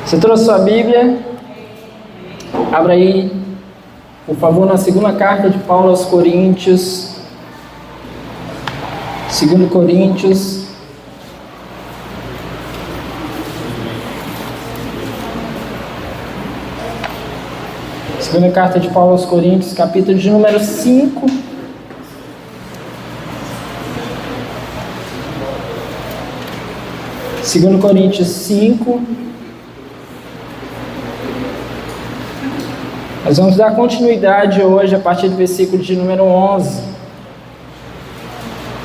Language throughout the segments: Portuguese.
Você trouxe sua Bíblia? Abra aí, por favor, na segunda carta de Paulo aos Coríntios. 2 Coríntios. Segunda carta de Paulo aos Coríntios, capítulo de número 5. Segundo Coríntios 5. Nós vamos dar continuidade hoje a partir do versículo de número 11.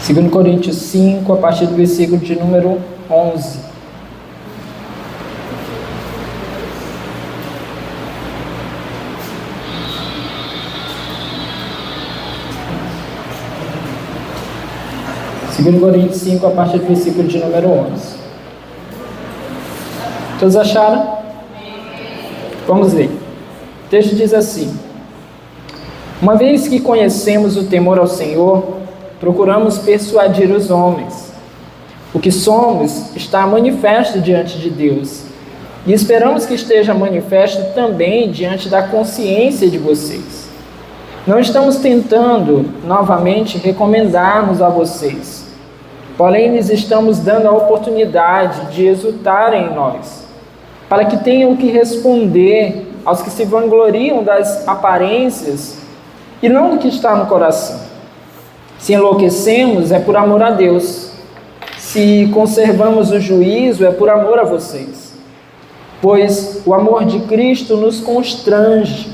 2 Coríntios 5, a partir do versículo de número 11. Segundo Coríntios 5, a partir do versículo de número 11. Todos acharam? Vamos ler. O texto diz assim: uma vez que conhecemos o temor ao Senhor, procuramos persuadir os homens. O que somos está manifesto diante de Deus, e esperamos que esteja manifesto também diante da consciência de vocês. Não estamos tentando novamente recomendar-nos a vocês, porém lhes estamos dando a oportunidade de exultarem em nós, para que tenham que responder aos que se vangloriam das aparências e não do que está no coração. Se enlouquecemos, é por amor a Deus. Se conservamos o juízo, é por amor a vocês. Pois o amor de Cristo nos constrange,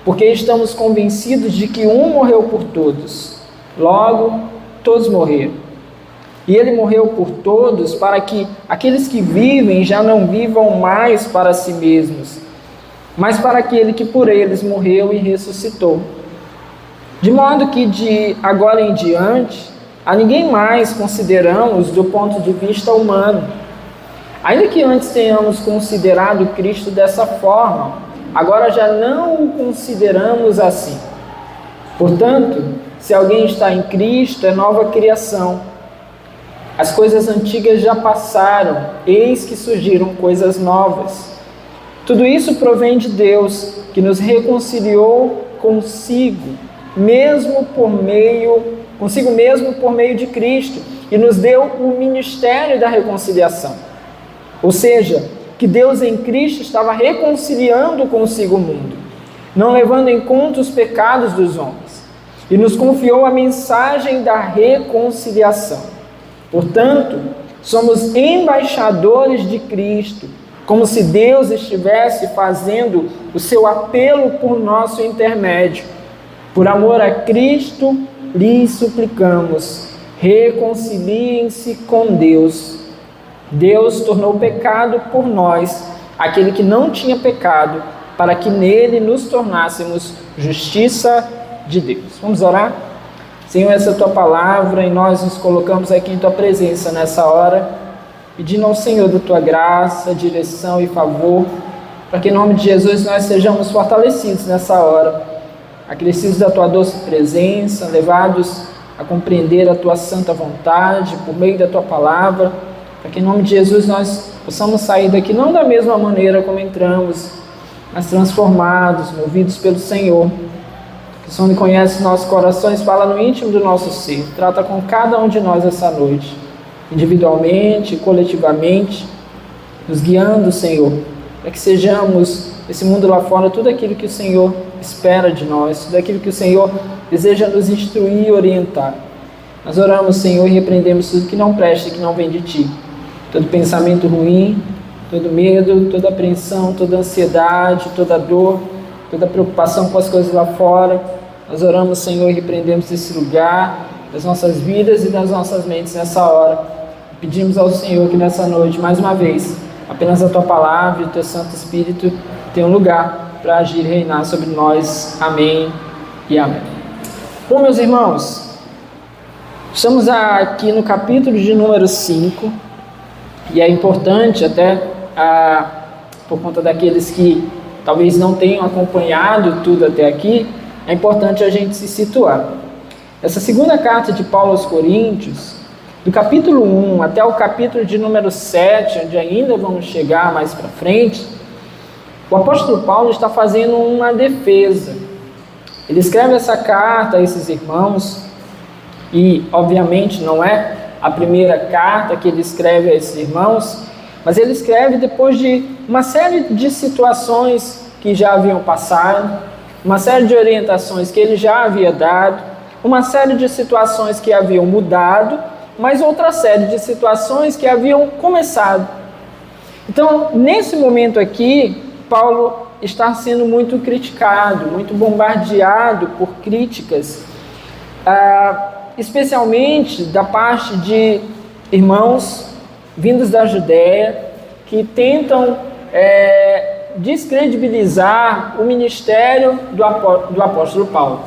porque estamos convencidos de que um morreu por todos, logo todos morreram. E ele morreu por todos para que aqueles que vivem já não vivam mais para si mesmos, mas para aquele que por eles morreu e ressuscitou. De modo que de agora em diante, a ninguém mais consideramos do ponto de vista humano. Ainda que antes tenhamos considerado Cristo dessa forma, agora já não o consideramos assim. Portanto, se alguém está em Cristo, é nova criação. As coisas antigas já passaram, eis que surgiram coisas novas. Tudo isso provém de Deus, que nos reconciliou consigo mesmo por meio de Cristo, e nos deu o ministério da reconciliação. Ou seja, que Deus em Cristo estava reconciliando consigo o mundo, não levando em conta os pecados dos homens, e nos confiou a mensagem da reconciliação. Portanto, somos embaixadores de Cristo, como se Deus estivesse fazendo o seu apelo por nosso intermédio. Por amor a Cristo, lhes suplicamos, reconciliem-se com Deus. Deus tornou pecado por nós, aquele que não tinha pecado, para que nele nos tornássemos justiça de Deus. Vamos orar? Senhor, essa é a Tua palavra, e nós nos colocamos aqui em Tua presença nessa hora, pedindo ao Senhor da Tua graça, direção e favor, para que em nome de Jesus nós sejamos fortalecidos nessa hora, acrescidos da Tua doce presença, levados a compreender a Tua santa vontade por meio da Tua palavra, para que em nome de Jesus nós possamos sair daqui não da mesma maneira como entramos, mas transformados, movidos pelo Senhor, que o Senhor me conhece nossos corações, fala no íntimo do nosso ser, trata com cada um de nós essa noite, individualmente, coletivamente, nos guiando, Senhor, para que sejamos, esse mundo lá fora, tudo aquilo que o Senhor espera de nós, tudo aquilo que o Senhor deseja nos instruir e orientar. Nós oramos, Senhor, e repreendemos tudo que não presta e que não vem de Ti. Todo pensamento ruim, todo medo, toda apreensão, toda ansiedade, toda dor, toda preocupação com as coisas lá fora. Nós oramos, Senhor, e repreendemos esse lugar das nossas vidas e das nossas mentes nessa hora. Pedimos ao Senhor que nessa noite, mais uma vez, apenas a Tua palavra e o Teu Santo Espírito tenham lugar para agir e reinar sobre nós. Amém e amém. Bom, meus irmãos, estamos aqui no capítulo de número 5, e é importante até, por conta daqueles que talvez não tenham acompanhado tudo até aqui, é importante a gente se situar. Essa segunda carta de Paulo aos Coríntios, do capítulo 1 até o capítulo de número 7, onde ainda vamos chegar mais para frente, o apóstolo Paulo está fazendo uma defesa. Ele escreve essa carta a esses irmãos, e obviamente não é a primeira carta que ele escreve a esses irmãos, mas ele escreve depois de uma série de situações que já haviam passado, uma série de orientações que ele já havia dado, uma série de situações que haviam mudado, mas outra série de situações que haviam começado. Então, nesse momento aqui, Paulo está sendo muito criticado, muito bombardeado por críticas, especialmente da parte de irmãos vindos da Judéia, que tentam descredibilizar o ministério do apóstolo Paulo.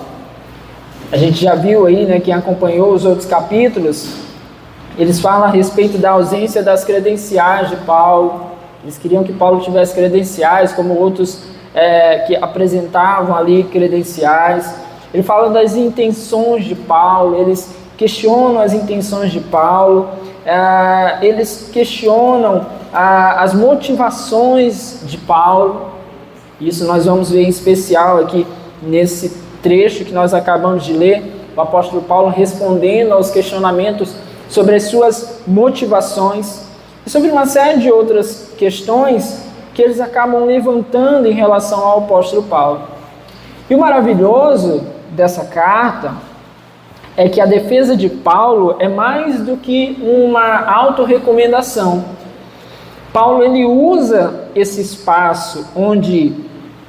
A gente já viu aí, né, quem acompanhou os outros capítulos, eles falam a respeito da ausência das credenciais de Paulo. Eles queriam que Paulo tivesse credenciais, como outros que apresentavam ali credenciais. Ele fala das intenções de Paulo, eles questionam as intenções de Paulo, eles questionam as motivações de Paulo. Isso nós vamos ver em especial aqui nesse trecho que nós acabamos de ler, o apóstolo Paulo respondendo aos questionamentos sobre as suas motivações e sobre uma série de outras questões que eles acabam levantando em relação ao apóstolo Paulo. E o maravilhoso dessa carta é que a defesa de Paulo é mais do que uma autorrecomendação. Paulo ele usa esse espaço onde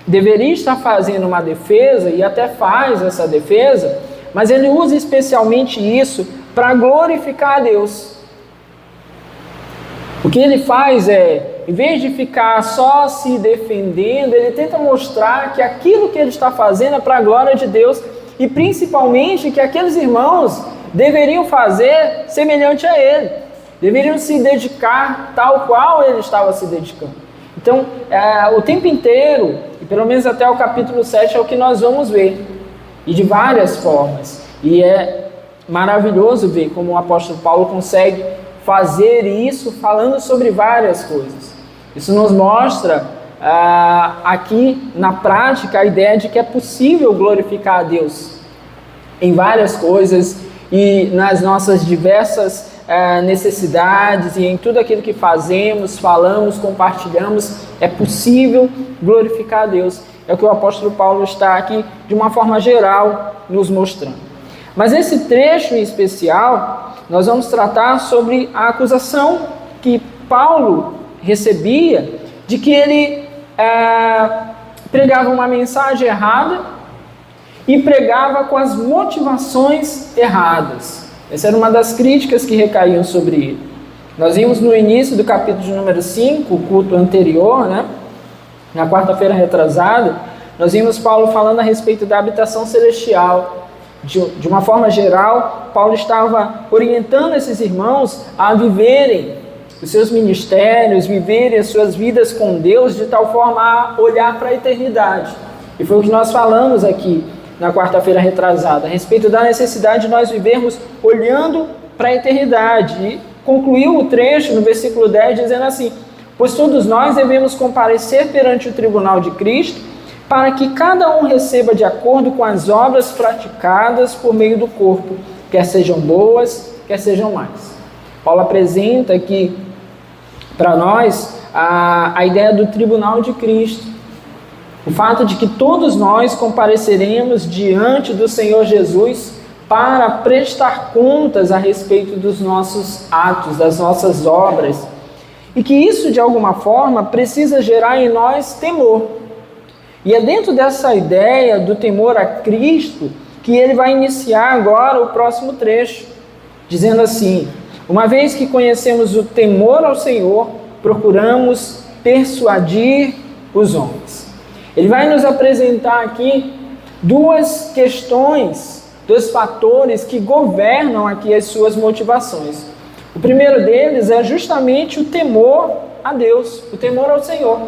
deveria estar fazendo uma defesa, e até faz essa defesa, mas ele usa especialmente isso para glorificar a Deus. O que ele faz em vez de ficar só se defendendo, ele tenta mostrar que aquilo que ele está fazendo é para a glória de Deus, e principalmente que aqueles irmãos deveriam fazer semelhante a ele, deveriam se dedicar tal qual ele estava se dedicando. Então, o tempo inteiro, e pelo menos até o capítulo 7 é o que nós vamos ver, e de várias formas, e é maravilhoso ver como o apóstolo Paulo consegue fazer isso falando sobre várias coisas. Isso nos mostra aqui na prática a ideia de que é possível glorificar a Deus em várias coisas e nas nossas diversas necessidades e em tudo aquilo que fazemos, falamos, compartilhamos, é possível glorificar a Deus. É o que o apóstolo Paulo está aqui de uma forma geral nos mostrando. Mas esse trecho em especial, nós vamos tratar sobre a acusação que Paulo recebia de que ele pregava uma mensagem errada e pregava com as motivações erradas. Essa era uma das críticas que recaíam sobre ele. Nós vimos no início do capítulo de número 5, o culto anterior, né? Na quarta-feira retrasada, nós vimos Paulo falando a respeito da habitação celestial. De uma forma geral, Paulo estava orientando esses irmãos a viverem os seus ministérios, viverem as suas vidas com Deus, de tal forma a olhar para a eternidade. E foi o que nós falamos aqui na quarta-feira retrasada, a respeito da necessidade de nós vivermos olhando para a eternidade. E concluiu o trecho no versículo 10 dizendo assim: pois todos nós devemos comparecer perante o tribunal de Cristo, para que cada um receba de acordo com as obras praticadas por meio do corpo, quer sejam boas, quer sejam más. Paulo apresenta aqui para nós a ideia do tribunal de Cristo. O fato de que todos nós compareceremos diante do Senhor Jesus para prestar contas a respeito dos nossos atos, das nossas obras. E que isso, de alguma forma, precisa gerar em nós temor. E é dentro dessa ideia do temor a Cristo que ele vai iniciar agora o próximo trecho, dizendo assim: uma vez que conhecemos o temor ao Senhor, procuramos persuadir os homens. Ele vai nos apresentar aqui duas questões, dois fatores que governam aqui as suas motivações. O primeiro deles é justamente o temor a Deus, o temor ao Senhor.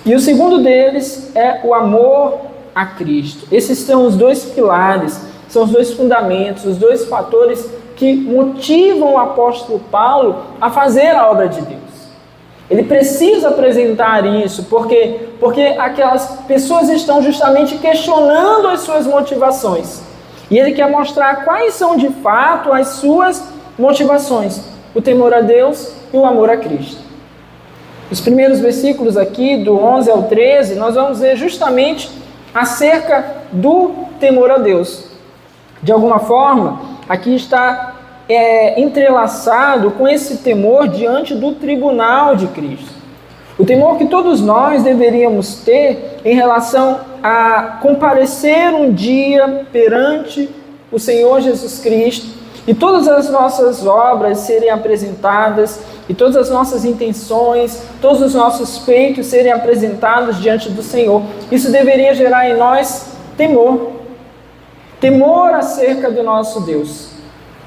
E o segundo deles é o amor a Cristo. Esses são os dois pilares, são os dois fundamentos, os dois fatores que motivam o apóstolo Paulo a fazer a obra de Deus. Ele precisa apresentar isso, porque aquelas pessoas estão justamente questionando as suas motivações. E ele quer mostrar quais são de fato as suas motivações: o temor a Deus e o amor a Cristo. Os primeiros versículos aqui, do 11 ao 13, nós vamos ver justamente acerca do temor a Deus. De alguma forma, aqui está entrelaçado com esse temor diante do tribunal de Cristo. O temor que todos nós deveríamos ter em relação a comparecer um dia perante o Senhor Jesus Cristo e todas as nossas obras serem apresentadas e todas as nossas intenções, todos os nossos feitos serem apresentados diante do Senhor. Isso deveria gerar em nós temor. Temor acerca do nosso Deus.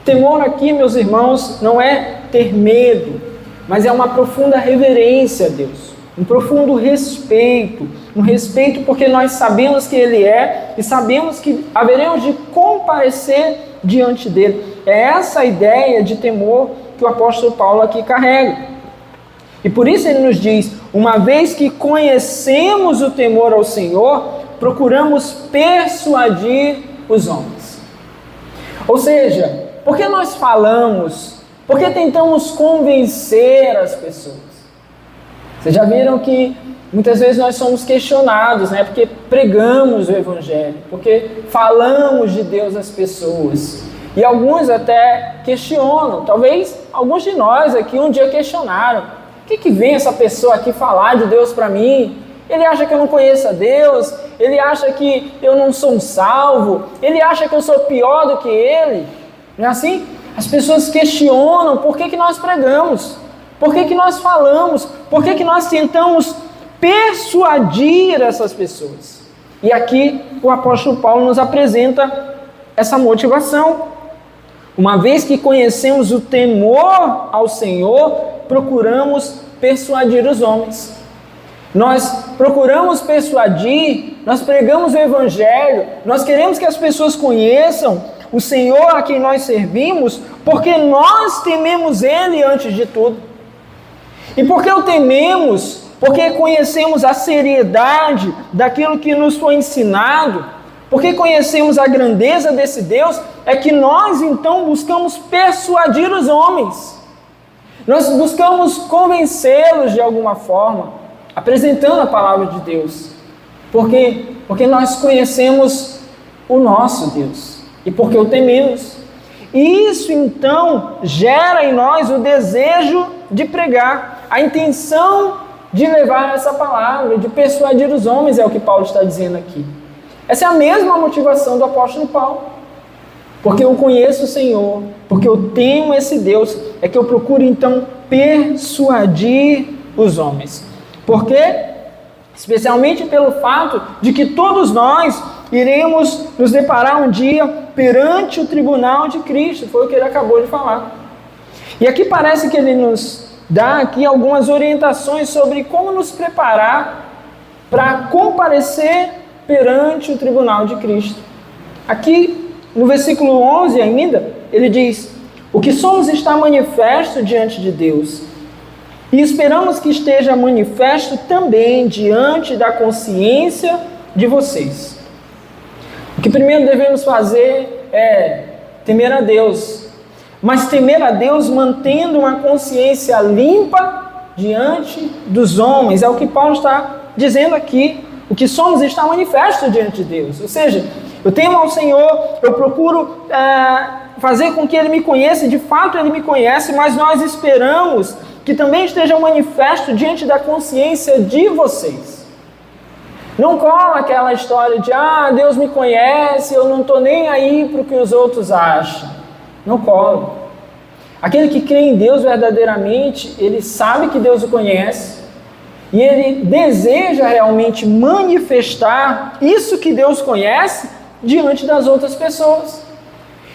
Temor aqui, meus irmãos, não é ter medo, mas é uma profunda reverência a Deus, um profundo respeito, um respeito porque nós sabemos que Ele é e sabemos que haveremos de comparecer diante dEle. É essa a ideia de temor que o apóstolo Paulo aqui carrega. E por isso ele nos diz: uma vez que conhecemos o temor ao Senhor, procuramos persuadir os homens. Ou seja, por que nós falamos? Por que tentamos convencer as pessoas? Vocês já viram que muitas vezes nós somos questionados, né? Porque pregamos o Evangelho, porque falamos de Deus às pessoas. E alguns até questionam, talvez alguns de nós aqui um dia questionaram: o que vem essa pessoa aqui falar de Deus para mim? Ele acha que eu não conheço a Deus, ele acha que eu não sou um salvo, ele acha que eu sou pior do que ele. Não é assim? As pessoas questionam por que nós pregamos, por que nós falamos, por que nós tentamos persuadir essas pessoas. E aqui o apóstolo Paulo nos apresenta essa motivação. Uma vez que conhecemos o temor ao Senhor, procuramos persuadir os homens. Nós procuramos persuadir, nós pregamos o Evangelho, nós queremos que as pessoas conheçam o Senhor a quem nós servimos, porque nós tememos Ele antes de tudo. E por que o tememos? Porque conhecemos a seriedade daquilo que nos foi ensinado, porque conhecemos a grandeza desse Deus, é que nós então buscamos persuadir os homens. Nós buscamos convencê-los de alguma forma, apresentando a palavra de Deus. Por quê? Porque nós conhecemos o nosso Deus e porque o tememos. E isso então gera em nós o desejo de pregar, a intenção de levar essa palavra, de persuadir os homens, é o que Paulo está dizendo aqui. Essa é a mesma motivação do apóstolo Paulo. Porque eu conheço o Senhor, porque eu temo esse Deus, é que eu procuro então persuadir os homens. Por quê? Especialmente pelo fato de que todos nós iremos nos deparar um dia perante o tribunal de Cristo. Foi o que ele acabou de falar. E aqui parece que ele nos dá aqui algumas orientações sobre como nos preparar para comparecer perante o tribunal de Cristo. Aqui no versículo 11 ainda, ele diz: o que somos está manifesto diante de Deus, e esperamos que esteja manifesto também diante da consciência de vocês. O que primeiro devemos fazer é temer a Deus, mas temer a Deus mantendo uma consciência limpa diante dos homens. É o que Paulo está dizendo aqui. O que somos está manifesto diante de Deus. Ou seja, eu temo ao Senhor, eu procuro fazer com que Ele me conheça, de fato Ele me conhece, mas nós esperamos que também esteja manifesto diante da consciência de vocês. Não cola aquela história de, Deus me conhece, eu não estou nem aí para o que os outros acham. Não cola. Aquele que crê em Deus verdadeiramente, ele sabe que Deus o conhece, e ele deseja realmente manifestar isso que Deus conhece diante das outras pessoas.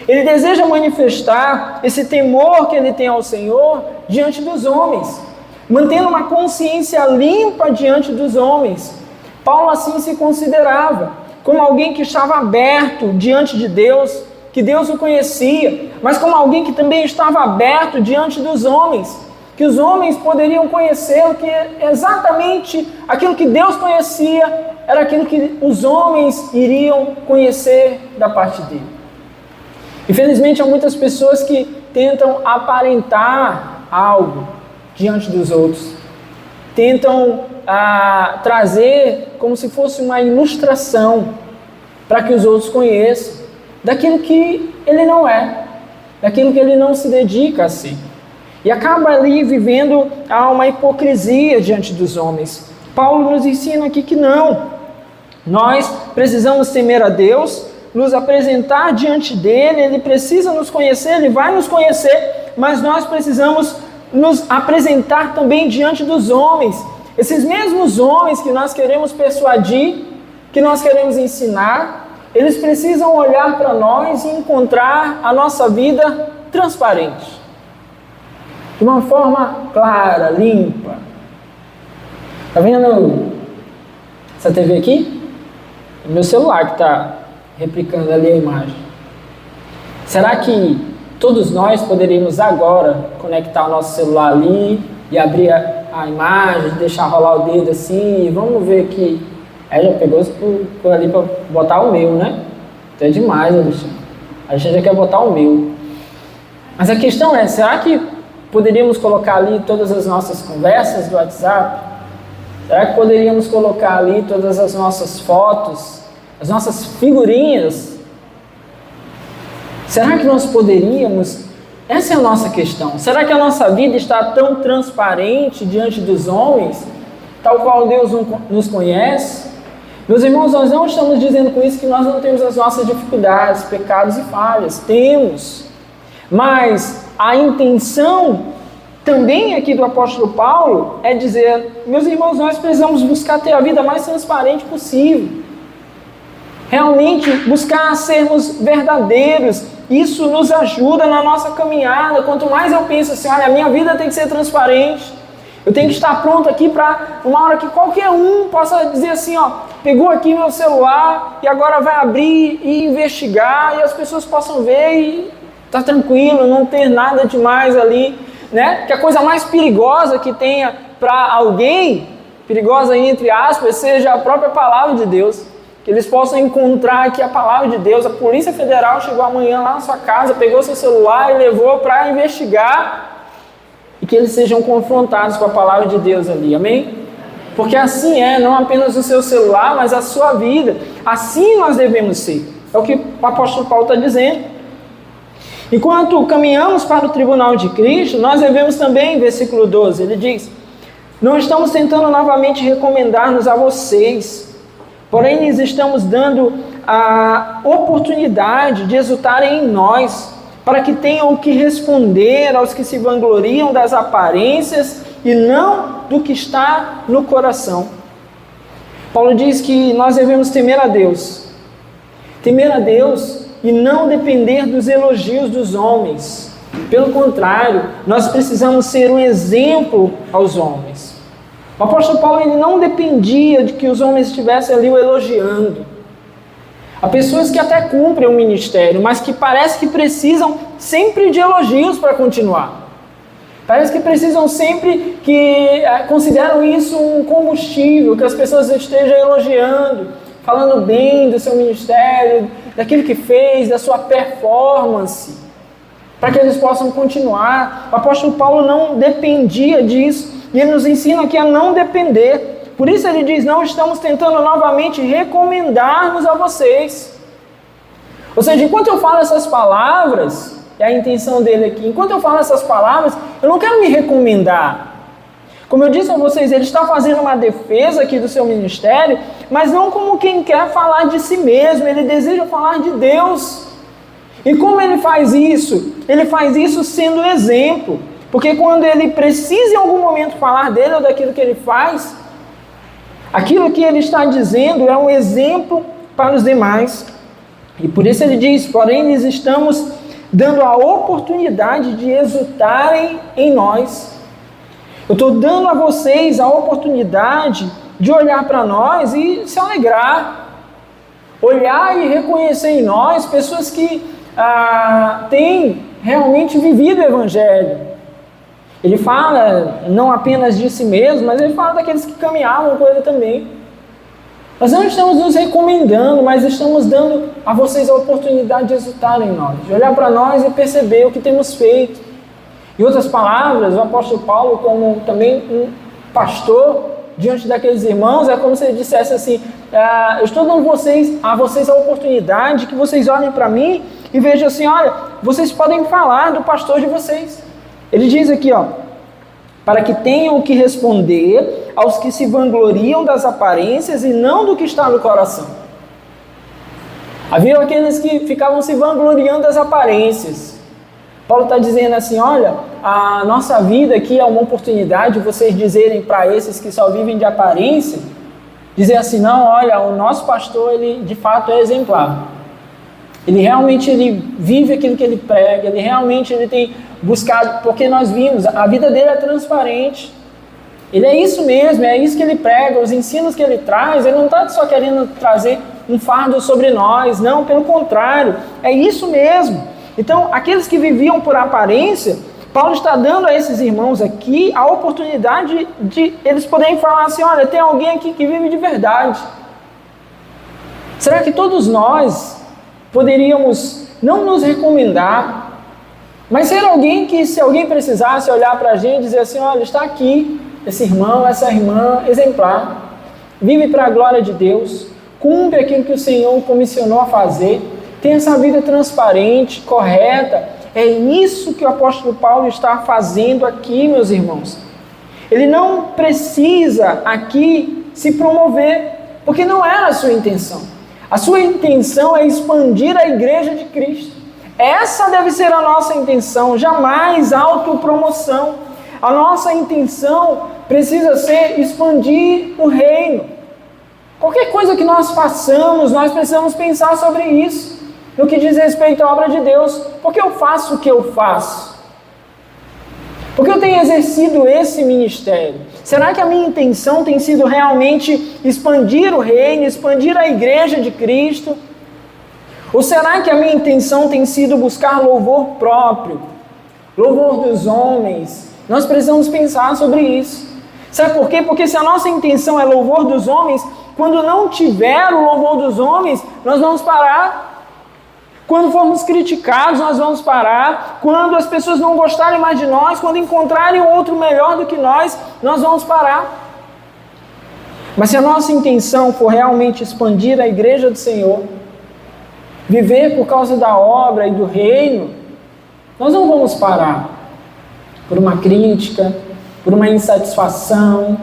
Ele deseja manifestar esse temor que ele tem ao Senhor diante dos homens, mantendo uma consciência limpa diante dos homens. Paulo assim se considerava, como alguém que estava aberto diante de Deus que Deus o conhecia, mas como alguém que também estava aberto diante dos homens, que os homens poderiam conhecê-lo, que exatamente aquilo que Deus conhecia era aquilo que os homens iriam conhecer da parte dele. Infelizmente, há muitas pessoas que tentam aparentar algo diante dos outros, tentam trazer como se fosse uma ilustração para que os outros conheçam daquilo que ele não é, daquilo que ele não se dedica a si. E acaba ali vivendo uma hipocrisia diante dos homens. Paulo nos ensina aqui que não. Nós precisamos temer a Deus, nos apresentar diante dele, ele precisa nos conhecer, ele vai nos conhecer, mas nós precisamos nos apresentar também diante dos homens. Esses mesmos homens que nós queremos persuadir, que nós queremos ensinar, eles precisam olhar para nós e encontrar a nossa vida transparente, de uma forma clara, limpa. Está vendo essa TV aqui? É o meu celular que está replicando ali a imagem. Será que todos nós poderíamos agora conectar o nosso celular ali e abrir a imagem, deixar rolar o dedo assim, e vamos ver que já pegou por ali para botar o meu, né? Então é demais, Alexandre. A gente já quer botar o meu. Mas a questão é, será que poderíamos colocar ali todas as nossas conversas do WhatsApp? Será que poderíamos colocar ali todas as nossas fotos, as nossas figurinhas? Será que nós poderíamos? Essa é a nossa questão. Será que a nossa vida está tão transparente diante dos homens, tal qual Deus nos conhece? Meus irmãos, nós não estamos dizendo com isso que nós não temos as nossas dificuldades, pecados e falhas. Temos. Mas a intenção também aqui do apóstolo Paulo é dizer, meus irmãos, nós precisamos buscar ter a vida mais transparente possível. Realmente buscar sermos verdadeiros. Isso nos ajuda na nossa caminhada. Quanto mais eu penso assim, olha, a minha vida tem que ser transparente. Eu tenho que estar pronto aqui para uma hora que qualquer um possa dizer assim, ó, pegou aqui meu celular e agora vai abrir e investigar e as pessoas possam ver e tá tranquilo, não ter nada demais ali, né? Que a coisa mais perigosa que tenha para alguém, perigosa entre aspas, seja a própria palavra de Deus. Que eles possam encontrar aqui a palavra de Deus. A Polícia Federal chegou amanhã lá na sua casa, pegou seu celular e levou para investigar. E que eles sejam confrontados com a palavra de Deus ali, amém? Porque assim é, não apenas o seu celular, mas a sua vida. Assim nós devemos ser. É o que o apóstolo Paulo está dizendo. Enquanto caminhamos para o tribunal de Cristo, nós devemos também, versículo 12, ele diz, não estamos tentando novamente recomendar-nos a vocês, porém lhes estamos dando a oportunidade de exultarem em nós, para que tenham o que responder aos que se vangloriam das aparências e não do que está no coração. Paulo diz que nós devemos temer a Deus e não depender dos elogios dos homens. Pelo contrário, nós precisamos ser um exemplo aos homens. O apóstolo Paulo ele não dependia de que os homens estivessem ali o elogiando. Há pessoas que até cumprem o ministério, mas que parece que precisam sempre de elogios para continuar. Parece que precisam sempre que consideram isso um combustível, que as pessoas estejam elogiando, falando bem do seu ministério, daquilo que fez, da sua performance, para que eles possam continuar. O apóstolo Paulo não dependia disso, e ele nos ensina aqui a não depender. Por isso ele diz, não estamos tentando novamente recomendar-nos a vocês. Ou seja, enquanto eu falo essas palavras, é a intenção dele aqui, enquanto eu falo essas palavras, eu não quero me recomendar. Como eu disse a vocês, ele está fazendo uma defesa aqui do seu ministério, mas não como quem quer falar de si mesmo, ele deseja falar de Deus. E como ele faz isso? Ele faz isso sendo exemplo. Porque quando ele precisa em algum momento falar dele ou daquilo que ele faz, aquilo que ele está dizendo é um exemplo para os demais. E por isso ele diz, porém lhes estamos dando a oportunidade de exultarem em nós. Eu estou dando a vocês a oportunidade de olhar para nós e se alegrar. Olhar e reconhecer em nós pessoas que tem realmente vivido o Evangelho. Ele fala não apenas de si mesmo, mas ele fala daqueles que caminhavam com ele também. Nós não estamos nos recomendando, mas estamos dando a vocês a oportunidade de exultar em nós, de olhar para nós e perceber o que temos feito. Em outras palavras, o apóstolo Paulo, como também um pastor, diante daqueles irmãos, é como se ele dissesse assim, eu estou dando a vocês a oportunidade que vocês olhem para mim e vejam assim, olha, vocês podem falar do pastor de vocês. Ele diz aqui, para que tenham o que responder aos que se vangloriam das aparências e não do que está no coração. Havia aqueles que ficavam se vangloriando das aparências. Paulo está dizendo assim, olha, a nossa vida aqui é uma oportunidade de vocês dizerem para esses que só vivem de aparência, dizer assim, não, olha, o nosso pastor, ele de fato é exemplar. Ele realmente vive aquilo que ele prega, ele realmente tem buscado, porque nós vimos, a vida dele é transparente. Ele é isso mesmo, é isso que ele prega, os ensinos que ele traz, ele não está só querendo trazer um fardo sobre nós, não, pelo contrário, é isso mesmo. Então, aqueles que viviam por aparência, Paulo está dando a esses irmãos aqui a oportunidade de eles poderem falar assim, olha, tem alguém aqui que vive de verdade. Será que todos nós poderíamos não nos recomendar, mas ser alguém que, se alguém precisasse olhar para a gente e dizer assim, olha, está aqui esse irmão, essa irmã exemplar, vive para a glória de Deus, cumpre aquilo que o Senhor o comissionou a fazer, tem essa vida transparente, correta. É isso que o apóstolo Paulo está fazendo aqui, meus irmãos. Ele não precisa aqui se promover, porque não era a sua intenção. A sua intenção é expandir a igreja de Cristo. Essa deve ser a nossa intenção, jamais autopromoção. A nossa intenção precisa ser expandir o reino. Qualquer coisa que nós façamos, nós precisamos pensar sobre isso. No que diz respeito à obra de Deus, por que eu faço o que eu faço? Por que eu tenho exercido esse ministério? Será que a minha intenção tem sido realmente expandir o reino, expandir a igreja de Cristo? Ou será que a minha intenção tem sido buscar louvor próprio, louvor dos homens? Nós precisamos pensar sobre isso. Sabe por quê? Porque se a nossa intenção é louvor dos homens, quando não tiver o louvor dos homens, nós vamos parar. Quando formos criticados, nós vamos parar. Quando as pessoas não gostarem mais de nós, quando encontrarem outro melhor do que nós vamos parar. Mas se a nossa intenção for realmente expandir a igreja do Senhor, viver por causa da obra e do reino, nós não vamos parar por uma crítica, por uma insatisfação.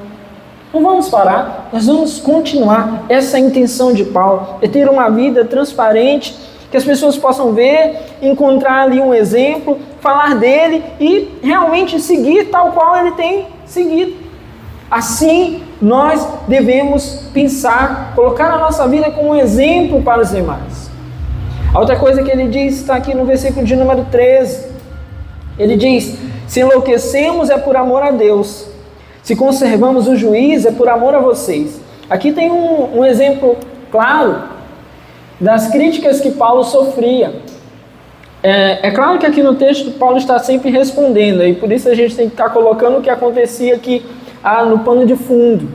Não vamos parar, nós vamos continuar. Essa é a intenção de Paulo, é ter uma vida transparente, que as pessoas possam ver, encontrar ali um exemplo, falar dele e realmente seguir tal qual ele tem seguido. Assim, nós devemos pensar, colocar a nossa vida como um exemplo para os demais. A outra coisa que ele diz está aqui no versículo de número 13. Ele diz, se enlouquecemos é por amor a Deus, se conservamos o juízo é por amor a vocês. Aqui tem um exemplo claro das críticas que Paulo sofria. É claro que aqui no texto Paulo está sempre respondendo, e por isso a gente tem que estar colocando o que acontecia aqui no pano de fundo.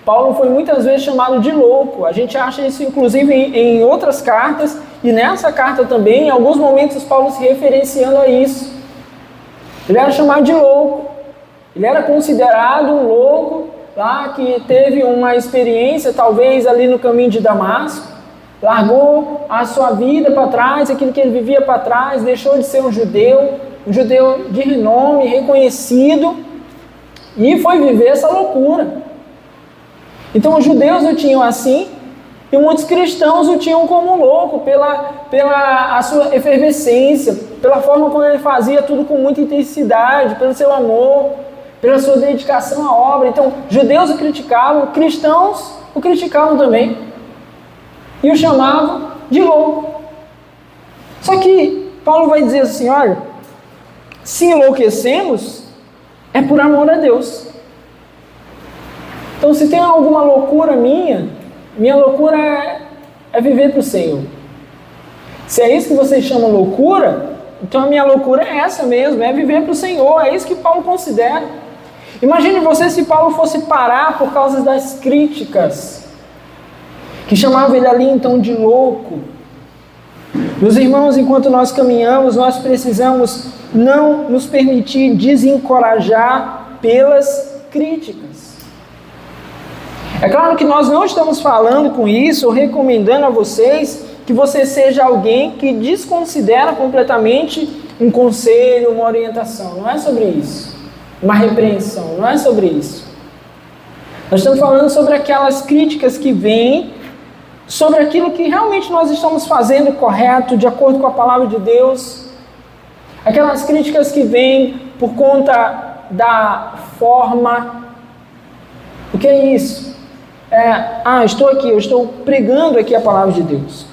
Paulo foi muitas vezes chamado de louco, a gente acha isso inclusive em outras cartas, e nessa carta também, em alguns momentos Paulo se referenciando a isso. Ele era chamado de louco, ele era considerado um louco lá que teve uma experiência talvez ali no caminho de Damasco, largou a sua vida para trás, aquilo que ele vivia para trás, deixou de ser um judeu de renome, reconhecido, e foi viver essa loucura. Então os judeus o tinham assim, e muitos cristãos o tinham como louco, pela a sua efervescência, pela forma como ele fazia tudo com muita intensidade, pelo seu amor, pela sua dedicação à obra. Então judeus o criticavam, cristãos o criticavam também, e o chamavam de louco. Só que Paulo vai dizer assim, olha, se enlouquecemos, é por amor a Deus. Então se tem alguma loucura minha loucura é viver para o Senhor. Se é isso que vocês chamam loucura, então a minha loucura é essa mesmo, é viver para o Senhor, é isso que Paulo considera. Imagine você se Paulo fosse parar por causa das críticas, que chamavam ele ali então de louco. Meus irmãos, enquanto nós caminhamos, nós precisamos não nos permitir desencorajar pelas críticas. É claro que nós não estamos falando com isso, ou recomendando a vocês, que você seja alguém que desconsidera completamente um conselho, uma orientação. Não é sobre isso. Uma repreensão, não é sobre isso. Nós estamos falando sobre aquelas críticas que vêm sobre aquilo que realmente nós estamos fazendo correto, de acordo com a palavra de Deus. Aquelas críticas que vêm por conta da forma. O que é isso? Estou aqui, eu estou pregando aqui a palavra de Deus.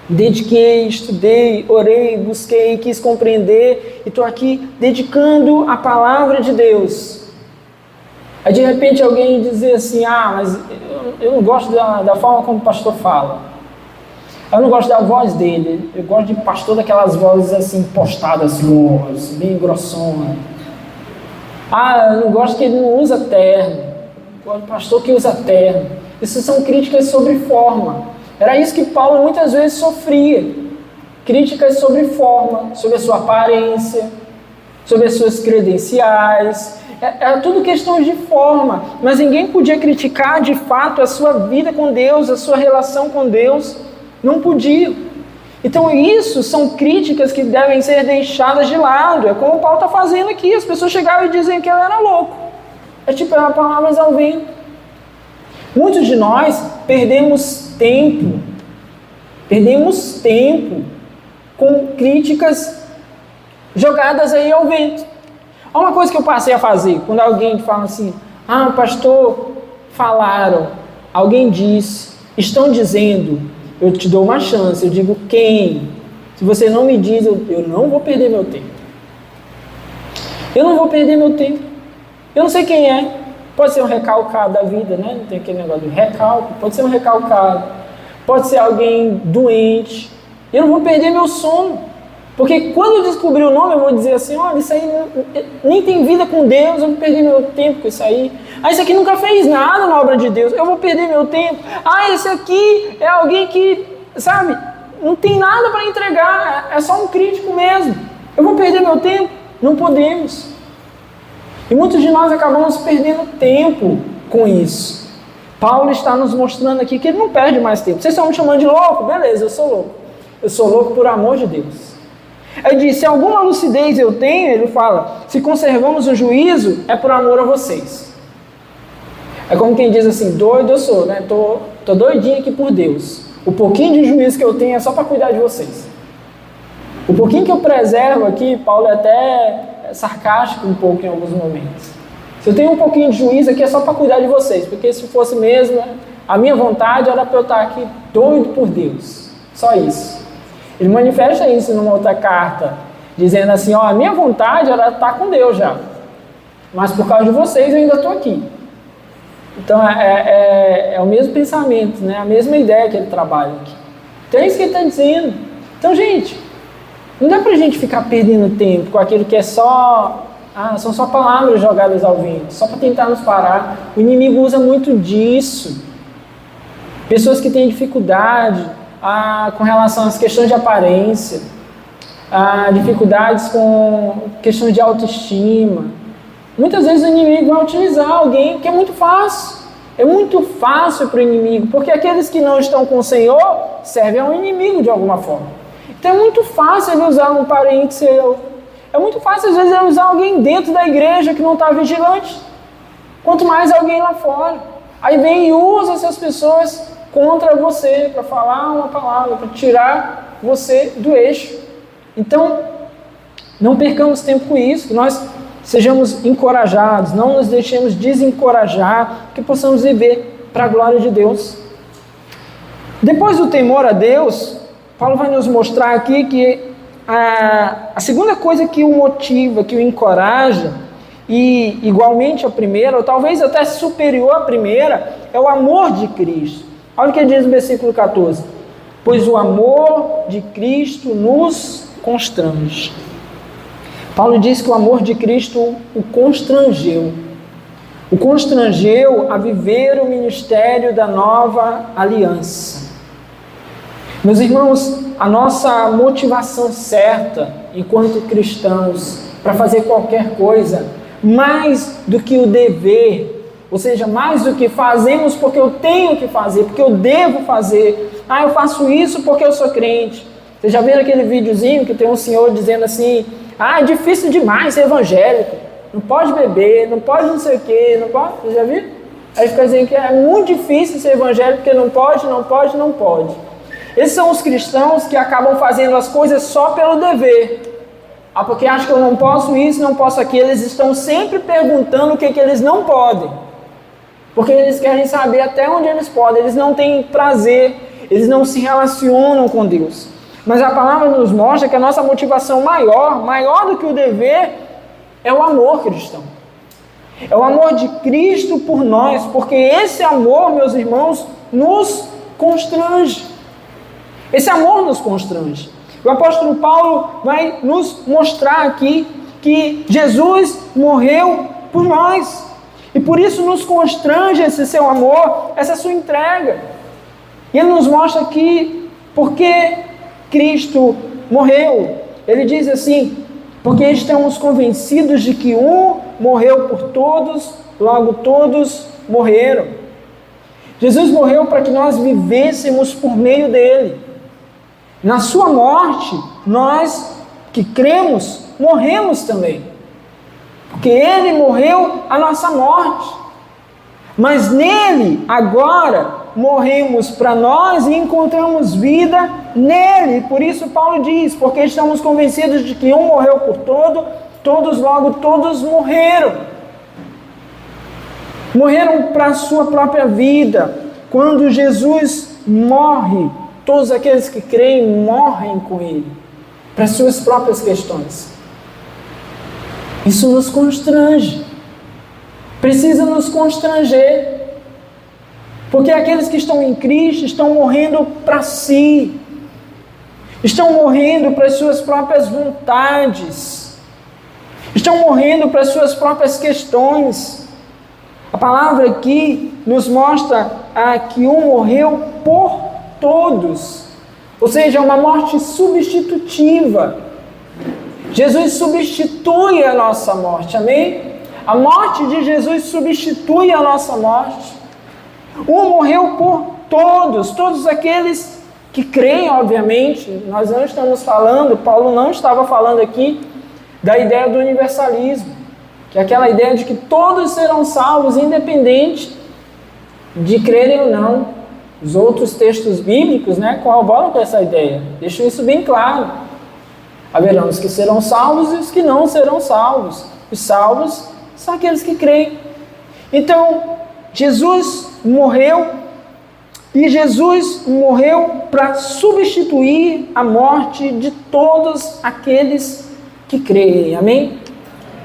Dediquei, estudei, orei, busquei, quis compreender e estou aqui dedicando a palavra de Deus. Aí de repente alguém dizer assim, mas eu não gosto da forma como o pastor fala. Eu não gosto da voz dele. Eu gosto de pastor daquelas vozes assim, postadas, bem grossona. Eu não gosto que ele não usa terno. Eu gosto de pastor que usa terno. Isso são críticas sobre forma. Era isso que Paulo muitas vezes sofria. Críticas sobre forma, sobre a sua aparência, sobre as suas credenciais. Era tudo questão de forma, mas ninguém podia criticar de fato a sua vida com Deus, a sua relação com Deus. Não podia. Então isso são críticas que devem ser deixadas de lado. É como o Paulo está fazendo aqui. As pessoas chegavam e diziam que ele era louco. É tipo, era palavras ao vento. Muitos de nós perdemos tempo com críticas jogadas aí ao vento. Olha uma coisa que eu passei a fazer, quando alguém fala assim, pastor, falaram, alguém disse, estão dizendo, eu te dou uma chance, eu digo quem? Se você não me diz, eu não vou perder meu tempo. Eu não vou perder meu tempo. Eu não sei quem é. Pode ser um recalcado da vida, né? Não tem aquele negócio de recalque. Pode ser um recalcado. Pode ser alguém doente. Eu não vou perder meu sono. Porque quando eu descobrir o nome, eu vou dizer assim, olha, isso aí nem tem vida com Deus, eu vou perder meu tempo com isso aí. Isso aqui nunca fez nada na obra de Deus, eu vou perder meu tempo. Esse aqui é alguém que, sabe, não tem nada para entregar, é só um crítico mesmo. Eu vou perder meu tempo? Não podemos. E muitos de nós acabamos perdendo tempo com isso. Paulo está nos mostrando aqui que ele não perde mais tempo. Vocês estão me chamando de louco? Beleza, eu sou louco. Eu sou louco por amor de Deus. Ele diz, se alguma lucidez eu tenho, ele fala, se conservamos o juízo, é por amor a vocês. É como quem diz assim, doido eu sou, né? Tô doidinho aqui por Deus. O pouquinho de juízo que eu tenho é só para cuidar de vocês. O pouquinho que eu preservo aqui, Paulo é até sarcástico um pouco em alguns momentos. Se eu tenho um pouquinho de juízo aqui é só para cuidar de vocês, porque se fosse mesmo, a minha vontade era para eu estar aqui doido por Deus. Só isso. Ele manifesta isso numa outra carta, dizendo assim, a minha vontade era estar com Deus já, mas por causa de vocês eu ainda estou aqui. Então é o mesmo pensamento, né? A mesma ideia que ele trabalha aqui. Então é isso que ele está dizendo. Então, gente, não dá para a gente ficar perdendo tempo com aquilo que é só... são só palavras jogadas ao vento, só para tentar nos parar. O inimigo usa muito disso. Pessoas que têm dificuldade com relação às questões de aparência, dificuldades com questões de autoestima. Muitas vezes o inimigo vai utilizar alguém que é muito fácil. É muito fácil para o inimigo, porque aqueles que não estão com o Senhor servem ao inimigo de alguma forma. Então é muito fácil ele usar um parente seu. É muito fácil às vezes ele usar alguém dentro da igreja que não está vigilante. Quanto mais alguém lá fora. Aí vem e usa essas pessoas contra você, para falar uma palavra, para tirar você do eixo. Então, não percamos tempo com isso, que nós sejamos encorajados, não nos deixemos desencorajar, que possamos viver para a glória de Deus. Depois do temor a Deus, Paulo vai nos mostrar aqui que a segunda coisa que o motiva, que o encoraja, e igualmente a primeira, ou talvez até superior à primeira, é o amor de Cristo. Olha o que ele diz no versículo 14. pois o amor de Cristo nos constrange. Paulo diz que o amor de Cristo o constrangeu a viver o ministério da nova aliança. Meus irmãos, a nossa motivação certa, enquanto cristãos, para fazer qualquer coisa, mais do que o dever, ou seja, mais do que fazemos porque eu tenho que fazer, porque eu devo fazer. Eu faço isso porque eu sou crente. Vocês já viram aquele videozinho que tem um senhor dizendo assim: é difícil demais ser evangélico, não pode beber, não pode não sei o quê, não pode. Vocês já viram? Aí fica dizendo que é muito difícil ser evangélico porque não pode. Esses são os cristãos que acabam fazendo as coisas só pelo dever. Porque acham que eu não posso isso, não posso aquilo. Eles estão sempre perguntando o que eles não podem. Porque eles querem saber até onde eles podem. Eles não têm prazer, eles não se relacionam com Deus. Mas a palavra nos mostra que a nossa motivação maior do que o dever, é o amor cristão. É o amor de Cristo por nós. Porque esse amor, meus irmãos, nos constrange. Esse amor nos constrange. O apóstolo Paulo vai nos mostrar aqui que Jesus morreu por nós. E por isso nos constrange esse seu amor, essa sua entrega. E ele nos mostra que, porque Cristo morreu, ele diz assim: porque estamos convencidos de que um morreu por todos, logo todos morreram. Jesus morreu para que nós vivêssemos por meio dele. Na sua morte, nós que cremos, morremos também. Porque ele morreu a nossa morte. Mas nele, agora, morremos para nós e encontramos vida nele. Por isso Paulo diz: porque estamos convencidos de que um morreu por todos logo todos morreram. Morreram para a sua própria vida. Quando Jesus morre, todos aqueles que creem morrem com ele, para suas próprias questões. Isso nos constrange. Precisa nos constranger. Porque aqueles que estão em Cristo estão morrendo para si. Estão morrendo para as suas próprias vontades. Estão morrendo para as suas próprias questões. A palavra aqui nos mostra que um morreu por todos. Ou seja, uma morte substitutiva. Jesus substitui a nossa morte, amém? A morte de Jesus substitui a nossa morte. Um morreu por todos aqueles que creem, obviamente. Nós não estamos falando, Paulo não estava falando aqui da ideia do universalismo, que é aquela ideia de que todos serão salvos, independente de crerem ou não. Os outros textos bíblicos, corroboram com essa ideia, deixam isso bem claro. Haverão os que serão salvos e os que não serão salvos. Os salvos são aqueles que creem. Então, Jesus morreu, e Jesus morreu para substituir a morte de todos aqueles que creem, amém?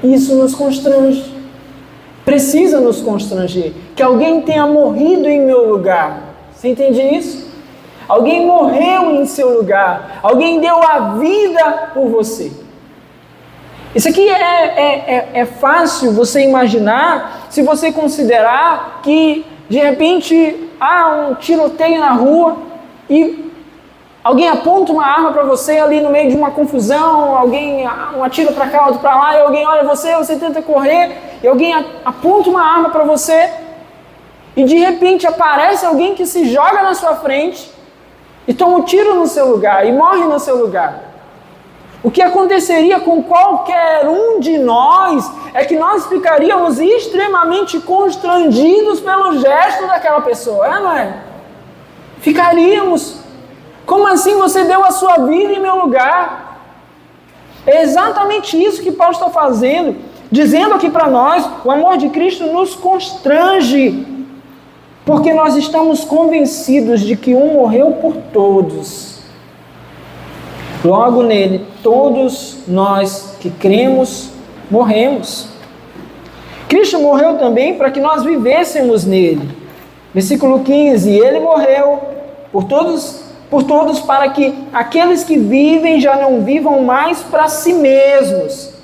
Isso nos constrange, precisa nos constranger, que alguém tenha morrido em meu lugar. Você entende isso? Alguém morreu em seu lugar, alguém deu a vida por você. Isso aqui é fácil você imaginar, se você considerar que de repente há um tiroteio na rua e alguém aponta uma arma para você ali no meio de uma confusão, alguém atira para cá, outro para lá, e alguém olha você tenta correr, e alguém aponta uma arma para você, e de repente aparece alguém que se joga na sua frente e toma um tiro no seu lugar e morre no seu lugar. O que aconteceria com qualquer um de nós é que nós ficaríamos extremamente constrangidos pelo gesto daquela pessoa, não é? Ficaríamos. Como assim você deu a sua vida em meu lugar? É exatamente isso que Paulo está fazendo, dizendo aqui para nós: o amor de Cristo nos constrange, porque nós estamos convencidos de que um morreu por todos. Logo nele, todos nós que cremos, morremos. Cristo morreu também para que nós vivêssemos nele. Versículo 15, ele morreu por todos por todos, para que aqueles que vivem já não vivam mais para si mesmos,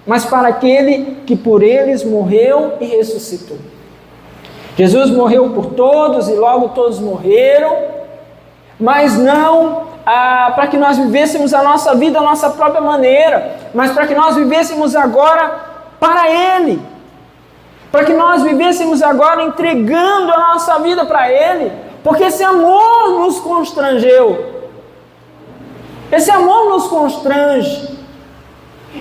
mas para aquele que por eles morreu e ressuscitou. Jesus morreu por todos e logo todos morreram, mas não para que nós vivêssemos a nossa vida, a nossa própria maneira, mas para que nós vivêssemos agora para Ele, para que nós vivêssemos agora entregando a nossa vida para Ele, porque esse amor nos constrangeu, esse amor nos constrange.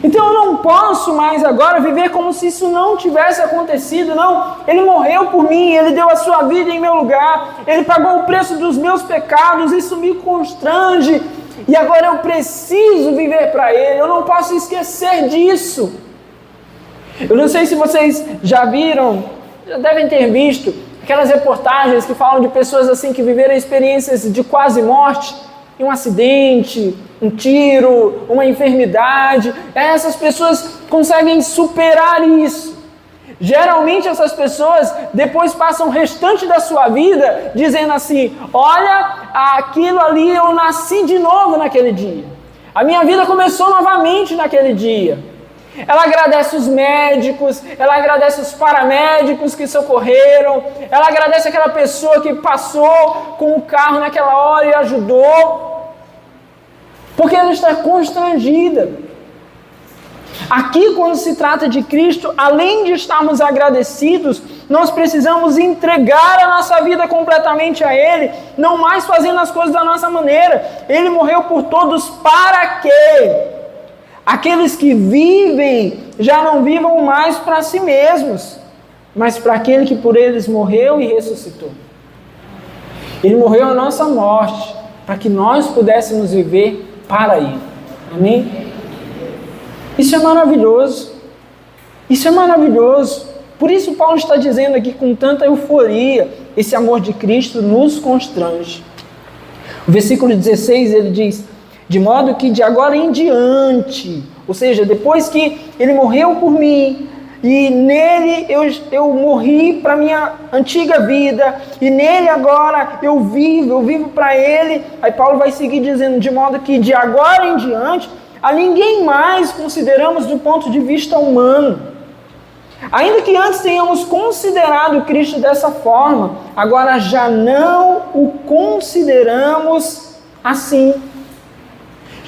Então eu não posso mais agora viver como se isso não tivesse acontecido. Não, Ele morreu por mim, Ele deu a sua vida em meu lugar, Ele pagou o preço dos meus pecados, isso me constrange, e agora eu preciso viver para Ele, eu não posso esquecer disso. Eu não sei se vocês já viram, já devem ter visto, aquelas reportagens que falam de pessoas assim que viveram experiências de quase morte, um acidente, um tiro, uma enfermidade. Essas pessoas conseguem superar isso. Geralmente essas pessoas depois passam o restante da sua vida dizendo assim: olha, aquilo ali eu nasci de novo naquele dia. A minha vida começou novamente naquele dia. Ela agradece os médicos, ela agradece os paramédicos que socorreram, ela agradece aquela pessoa que passou com o carro naquela hora e ajudou, porque ela está constrangida. Aqui, quando se trata de Cristo, além de estarmos agradecidos, nós precisamos entregar a nossa vida completamente a Ele, não mais fazendo as coisas da nossa maneira. Ele morreu por todos para quê? Aqueles que vivem já não vivam mais para si mesmos, mas para aquele que por eles morreu e ressuscitou. Ele morreu a nossa morte, para que nós pudéssemos viver para Ele. Amém? Isso é maravilhoso. Isso é maravilhoso. Por isso Paulo está dizendo aqui com tanta euforia, esse amor de Cristo nos constrange. O versículo 16 ele diz: de modo que de agora em diante, ou seja, depois que Ele morreu por mim, e nele eu morri para a minha antiga vida, e nele agora eu vivo para Ele. Aí Paulo vai seguir dizendo: de modo que de agora em diante, a ninguém mais consideramos do ponto de vista humano. Ainda que antes tenhamos considerado Cristo dessa forma, agora já não o consideramos assim.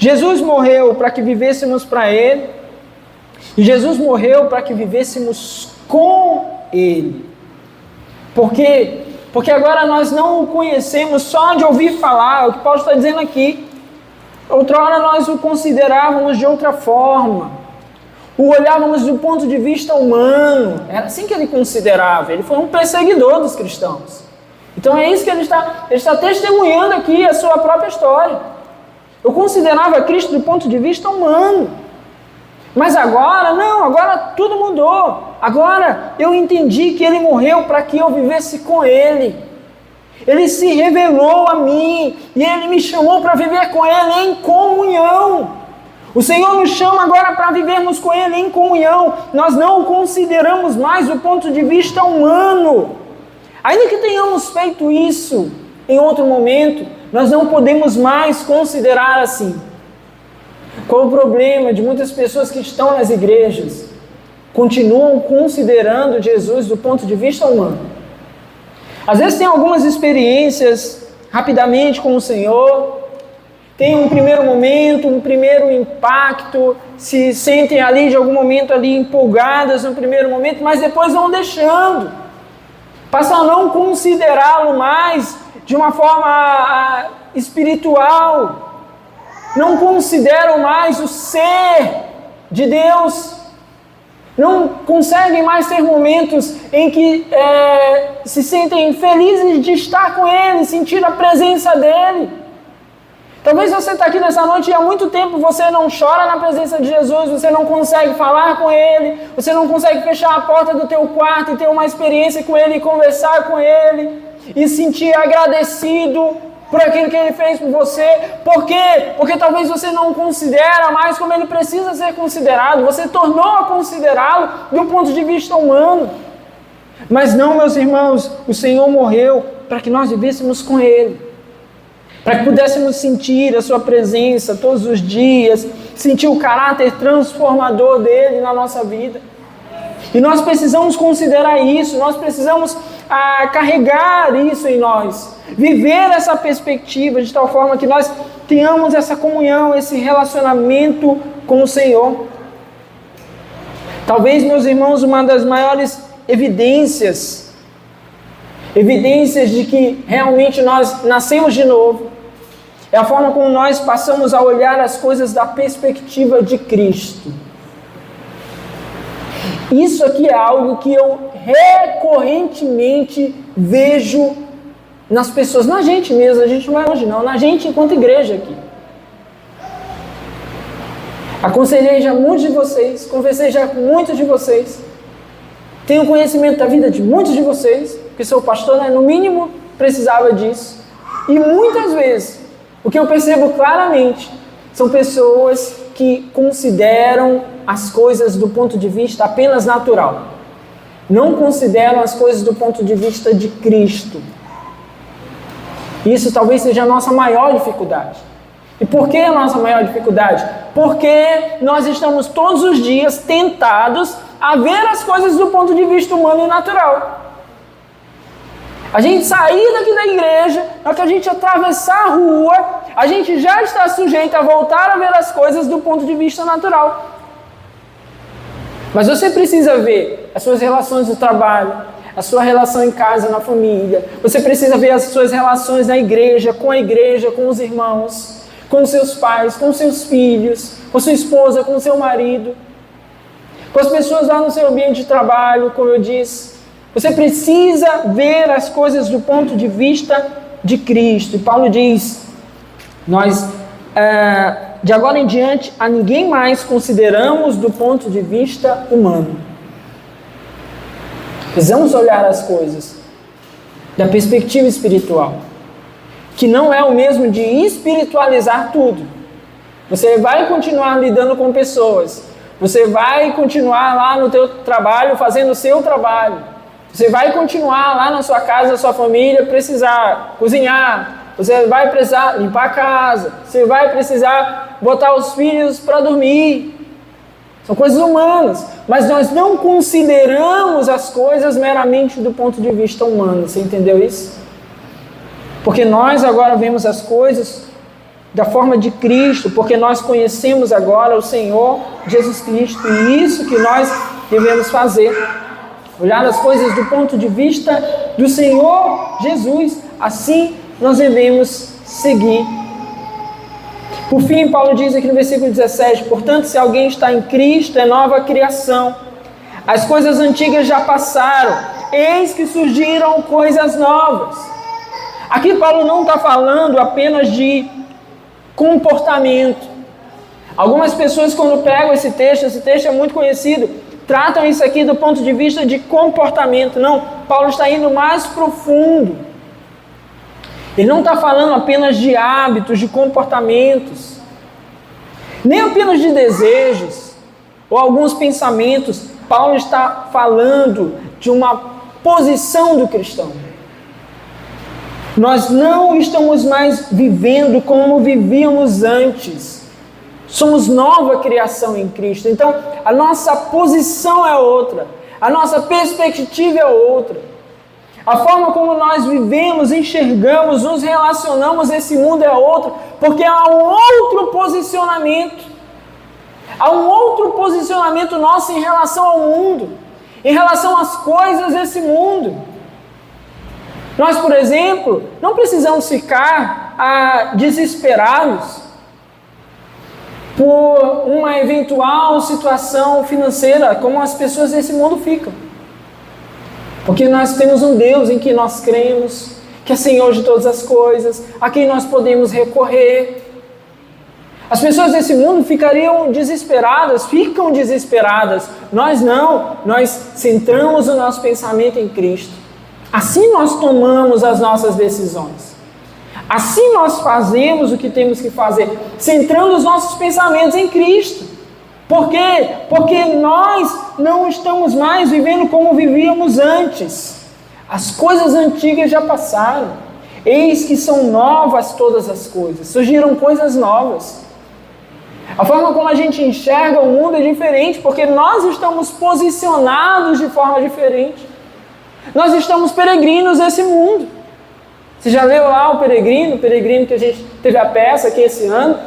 Jesus morreu para que vivêssemos para Ele, e Jesus morreu para que vivêssemos com Ele. Por quê? Porque agora nós não o conhecemos só de ouvir falar, é o que Paulo está dizendo aqui. Outrora nós o considerávamos de outra forma, o olhávamos do ponto de vista humano, era assim que ele considerava. Ele foi um perseguidor dos cristãos. Então é isso que ele está testemunhando aqui, a sua própria história. Eu considerava Cristo do ponto de vista humano, mas agora não, agora tudo mudou. Agora eu entendi que Ele morreu para que eu vivesse com Ele. Ele se revelou a mim e Ele me chamou para viver com Ele em comunhão. O Senhor nos chama agora para vivermos com Ele em comunhão. Nós não o consideramos mais do ponto de vista humano. Ainda que tenhamos feito isso em outro momento, nós não podemos mais considerar assim. Qual o problema de muitas pessoas que estão nas igrejas? Continuam considerando Jesus do ponto de vista humano. Às vezes tem algumas experiências rapidamente com o Senhor, tem um primeiro momento, um primeiro impacto, se sentem ali de algum momento ali empolgadas no primeiro momento, mas depois vão deixando, passam a não considerá-lo mais de uma forma espiritual, não consideram mais o ser de Deus, não conseguem mais ter momentos em que se sentem felizes de estar com Ele, sentir a presença dEle. Talvez você está aqui nessa noite e há muito tempo você não chora na presença de Jesus, você não consegue falar com Ele, você não consegue fechar a porta do teu quarto e ter uma experiência com Ele e conversar com Ele e sentir agradecido por aquilo que Ele fez por você. Por quê? Porque talvez você não considera mais como Ele precisa ser considerado, você tornou a considerá-lo do ponto de vista humano. Mas não, meus irmãos, o Senhor morreu para que nós vivêssemos com Ele. para que pudéssemos sentir a sua presença todos os dias, sentir o caráter transformador dele na nossa vida. E nós precisamos considerar isso, nós precisamos carregar isso em nós, viver essa perspectiva de tal forma que nós tenhamos essa comunhão, esse relacionamento com o Senhor. Talvez, meus irmãos, uma das maiores evidências de que realmente nós nascemos de novo, é a forma como nós passamos a olhar as coisas da perspectiva de Cristo. Isso aqui é algo que eu recorrentemente vejo nas pessoas, na gente mesmo, a gente não vai hoje não, na gente enquanto igreja aqui. Aconselhei já muitos de vocês, conversei já com muitos de vocês, tenho conhecimento da vida de muitos de vocês, porque sou pastor, né? No mínimo precisava disso. E muitas vezes, o que eu percebo claramente, são pessoas que consideram as coisas do ponto de vista apenas natural. Não consideram as coisas do ponto de vista de Cristo. Isso talvez seja a nossa maior dificuldade. E por que a nossa maior dificuldade? Porque nós estamos todos os dias tentados a ver as coisas do ponto de vista humano e natural. A gente sair daqui da igreja, na hora que a gente atravessar a rua, a gente já está sujeito a voltar a ver as coisas do ponto de vista natural. Mas você precisa ver as suas relações no trabalho, a sua relação em casa, na família. Você precisa ver as suas relações na igreja, com os irmãos, com os seus pais, com os seus filhos, com sua esposa, com o seu marido, com as pessoas lá no seu ambiente de trabalho, como eu disse. Você precisa ver as coisas do ponto de vista de Cristo. E Paulo diz, nós, de agora em diante, a ninguém mais consideramos do ponto de vista humano. Precisamos olhar as coisas da perspectiva espiritual, que não é o mesmo de espiritualizar tudo. Você vai continuar lidando com pessoas, você vai continuar lá no teu trabalho fazendo o seu trabalho, você vai continuar lá na sua casa, na sua família, precisar cozinhar, você vai precisar limpar a casa, você vai precisar botar os filhos para dormir. São coisas humanas, mas nós não consideramos as coisas meramente do ponto de vista humano. Você entendeu isso? Porque nós agora vemos as coisas da forma de Cristo, porque nós conhecemos agora o Senhor Jesus Cristo, e isso que nós devemos fazer. Olhar as coisas do ponto de vista do Senhor Jesus. Assim nós devemos seguir. Por fim, Paulo diz aqui no versículo 17, portanto, se alguém está em Cristo, é nova criação. As coisas antigas já passaram, eis que surgiram coisas novas. Aqui Paulo não está falando apenas de comportamento. Algumas pessoas, quando pegam esse texto é muito conhecido, tratam isso aqui do ponto de vista de comportamento. Não, Paulo está indo mais profundo. Ele não está falando apenas de hábitos, de comportamentos, nem apenas de desejos ou alguns pensamentos. Paulo está falando de uma posição do cristão. Nós não estamos mais vivendo como vivíamos antes. Somos nova criação em Cristo. Então, a nossa posição é outra. A nossa perspectiva é outra. A forma como nós vivemos, enxergamos, nos relacionamos nesse mundo é outra. Porque há um outro posicionamento. Há um outro posicionamento nosso em relação ao mundo. Em relação às coisas desse mundo. Nós, por exemplo, não precisamos ficar desesperados por uma eventual situação financeira, como as pessoas desse mundo ficam. Porque nós temos um Deus em que nós cremos, que é Senhor de todas as coisas, a quem nós podemos recorrer. As pessoas desse mundo ficam desesperadas. Nós não, nós centramos o nosso pensamento em Cristo. Assim nós tomamos as nossas decisões. Assim nós fazemos o que temos que fazer, centrando os nossos pensamentos em Cristo. Por quê? Porque nós não estamos mais vivendo como vivíamos antes. As coisas antigas já passaram. Eis que são novas todas as coisas. Surgiram coisas novas. A forma como a gente enxerga o mundo é diferente, porque nós estamos posicionados de forma diferente. Nós estamos peregrinos nesse mundo. Você já leu lá o Peregrino que a gente teve a peça aqui esse ano?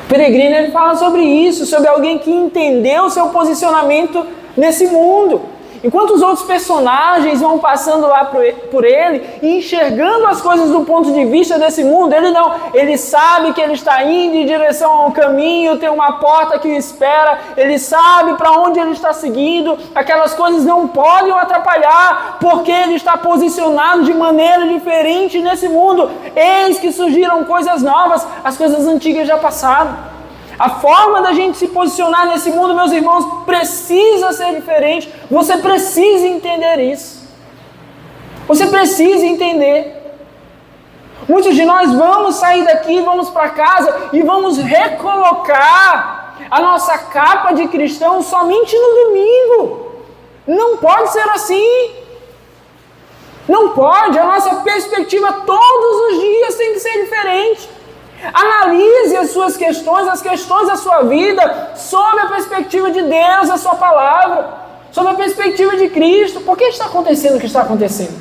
O Peregrino, ele fala sobre isso, sobre alguém que entendeu o seu posicionamento nesse mundo. Enquanto os outros personagens vão passando lá por ele e enxergando as coisas do ponto de vista desse mundo, ele não. Ele sabe que ele está indo em direção a um caminho, tem uma porta que o espera, ele sabe para onde ele está seguindo, aquelas coisas não podem o atrapalhar, porque ele está posicionado de maneira diferente nesse mundo. Eis que surgiram coisas novas, as coisas antigas já passaram. A forma da gente se posicionar nesse mundo, meus irmãos, precisa ser diferente. Você precisa entender isso. Você precisa entender. Muitos de nós vamos sair daqui, vamos para casa e vamos recolocar a nossa capa de cristão somente no domingo. Não pode ser assim. Não pode. A nossa perspectiva todos os dias tem que ser diferente. Analise as suas questões, as questões da sua vida, sob a perspectiva de Deus, a sua palavra, sob a perspectiva de Cristo. Por que está acontecendo o que está acontecendo?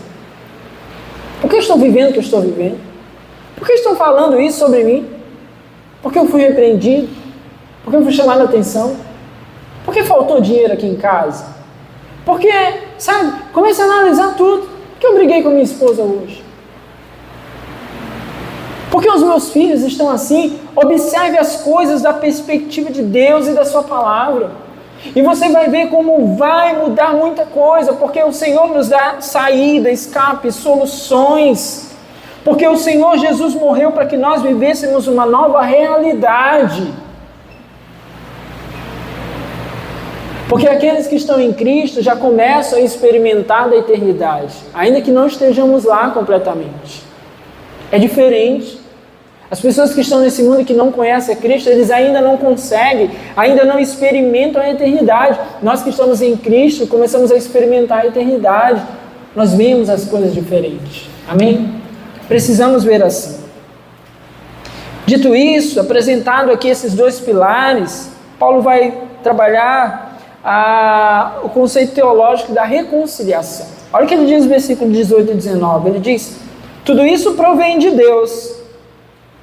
Por que eu estou vivendo o que eu estou vivendo? Por que estão falando isso sobre mim? Por que eu fui repreendido? Por que eu fui chamado a atenção? Por que faltou dinheiro aqui em casa? Porque, sabe, comece a analisar tudo. Por que eu briguei com minha esposa hoje? Porque os meus filhos estão assim? Observe as coisas da perspectiva de Deus e da sua palavra. E você vai ver como vai mudar muita coisa, porque o Senhor nos dá saída, escape, soluções. Porque o Senhor Jesus morreu para que nós vivêssemos uma nova realidade. Porque aqueles que estão em Cristo já começam a experimentar da eternidade, ainda que não estejamos lá completamente. É diferente. As pessoas que estão nesse mundo e que não conhecem a Cristo, eles ainda não conseguem, ainda não experimentam a eternidade. Nós que estamos em Cristo, começamos a experimentar a eternidade. Nós vemos as coisas diferentes. Amém? Precisamos ver assim. Dito isso, apresentado aqui esses dois pilares, Paulo vai trabalhar o conceito teológico da reconciliação. Olha o que ele diz no versículo 18 e 19. Ele diz: tudo isso provém de Deus,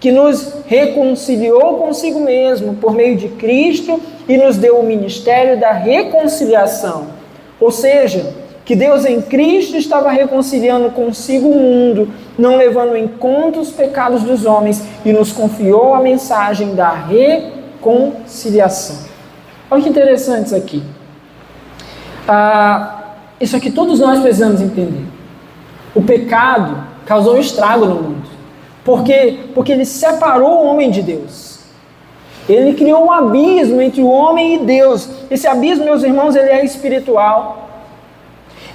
que nos reconciliou consigo mesmo por meio de Cristo e nos deu o ministério da reconciliação. Ou seja, que Deus em Cristo estava reconciliando consigo o mundo, não levando em conta os pecados dos homens, e nos confiou a mensagem da reconciliação. Olha que interessante isso aqui. Isso aqui todos nós precisamos entender. O pecado causou um estrago no mundo. Por quê? Porque ele separou o homem de Deus. Ele criou um abismo entre o homem e Deus. Esse abismo, meus irmãos, ele é espiritual.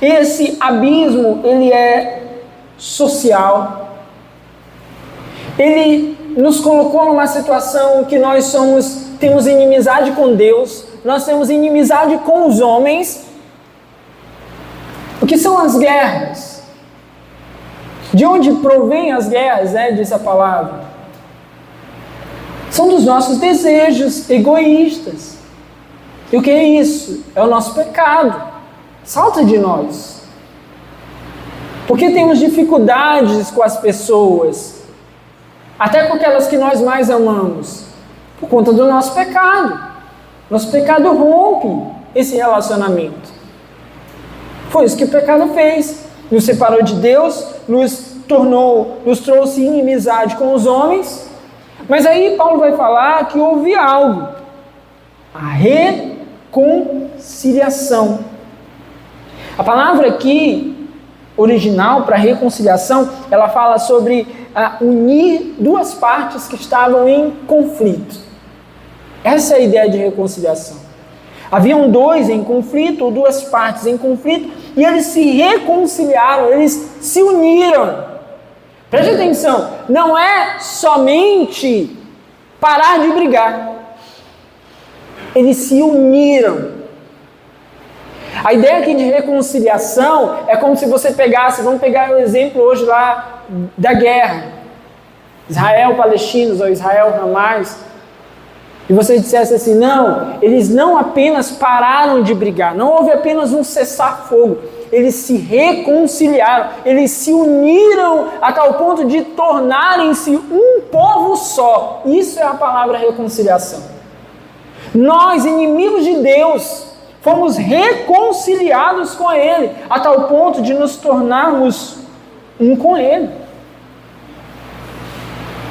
Esse abismo, ele é social. Ele nos colocou numa situação que nós temos inimizade com Deus, nós temos inimizade com os homens. O que são as guerras? De onde provém as guerras, diz a palavra? São dos nossos desejos egoístas. E o que é isso? É o nosso pecado. Salta de nós. Porque temos dificuldades com as pessoas, até com aquelas que nós mais amamos, por conta do nosso pecado. Nosso pecado rompe esse relacionamento. Foi isso que o pecado fez. Nos separou de Deus, nos trouxe inimizade com os homens. Mas aí Paulo vai falar que houve algo. A reconciliação. A palavra aqui, original para reconciliação, ela fala sobre unir duas partes que estavam em conflito. Essa é a ideia de reconciliação. Haviam dois em conflito, ou duas partes em conflito, e eles se reconciliaram, eles se uniram. Preste atenção, não é somente parar de brigar. Eles se uniram. A ideia aqui de reconciliação é como se você pegasse, vamos pegar o exemplo hoje lá da guerra, Israel-Palestinos ou Israel-Hamas, e você dissesse assim, não, eles não apenas pararam de brigar, não houve apenas um cessar-fogo, eles se reconciliaram, eles se uniram a tal ponto de tornarem-se um povo só. Isso é a palavra reconciliação. Nós, inimigos de Deus, fomos reconciliados com Ele, a tal ponto de nos tornarmos um com Ele.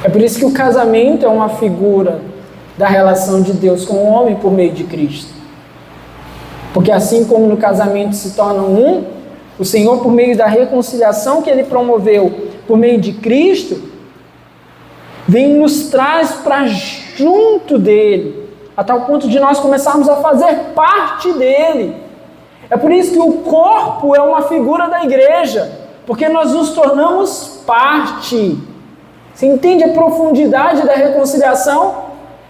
É por isso que o casamento é uma figura da relação de Deus com o homem por meio de Cristo. Porque assim como no casamento se tornam um, o Senhor, por meio da reconciliação que Ele promoveu por meio de Cristo, vem e nos traz para junto dEle, a tal ponto de nós começarmos a fazer parte dEle. É por isso que o corpo é uma figura da igreja, porque nós nos tornamos parte. Você entende a profundidade da reconciliação?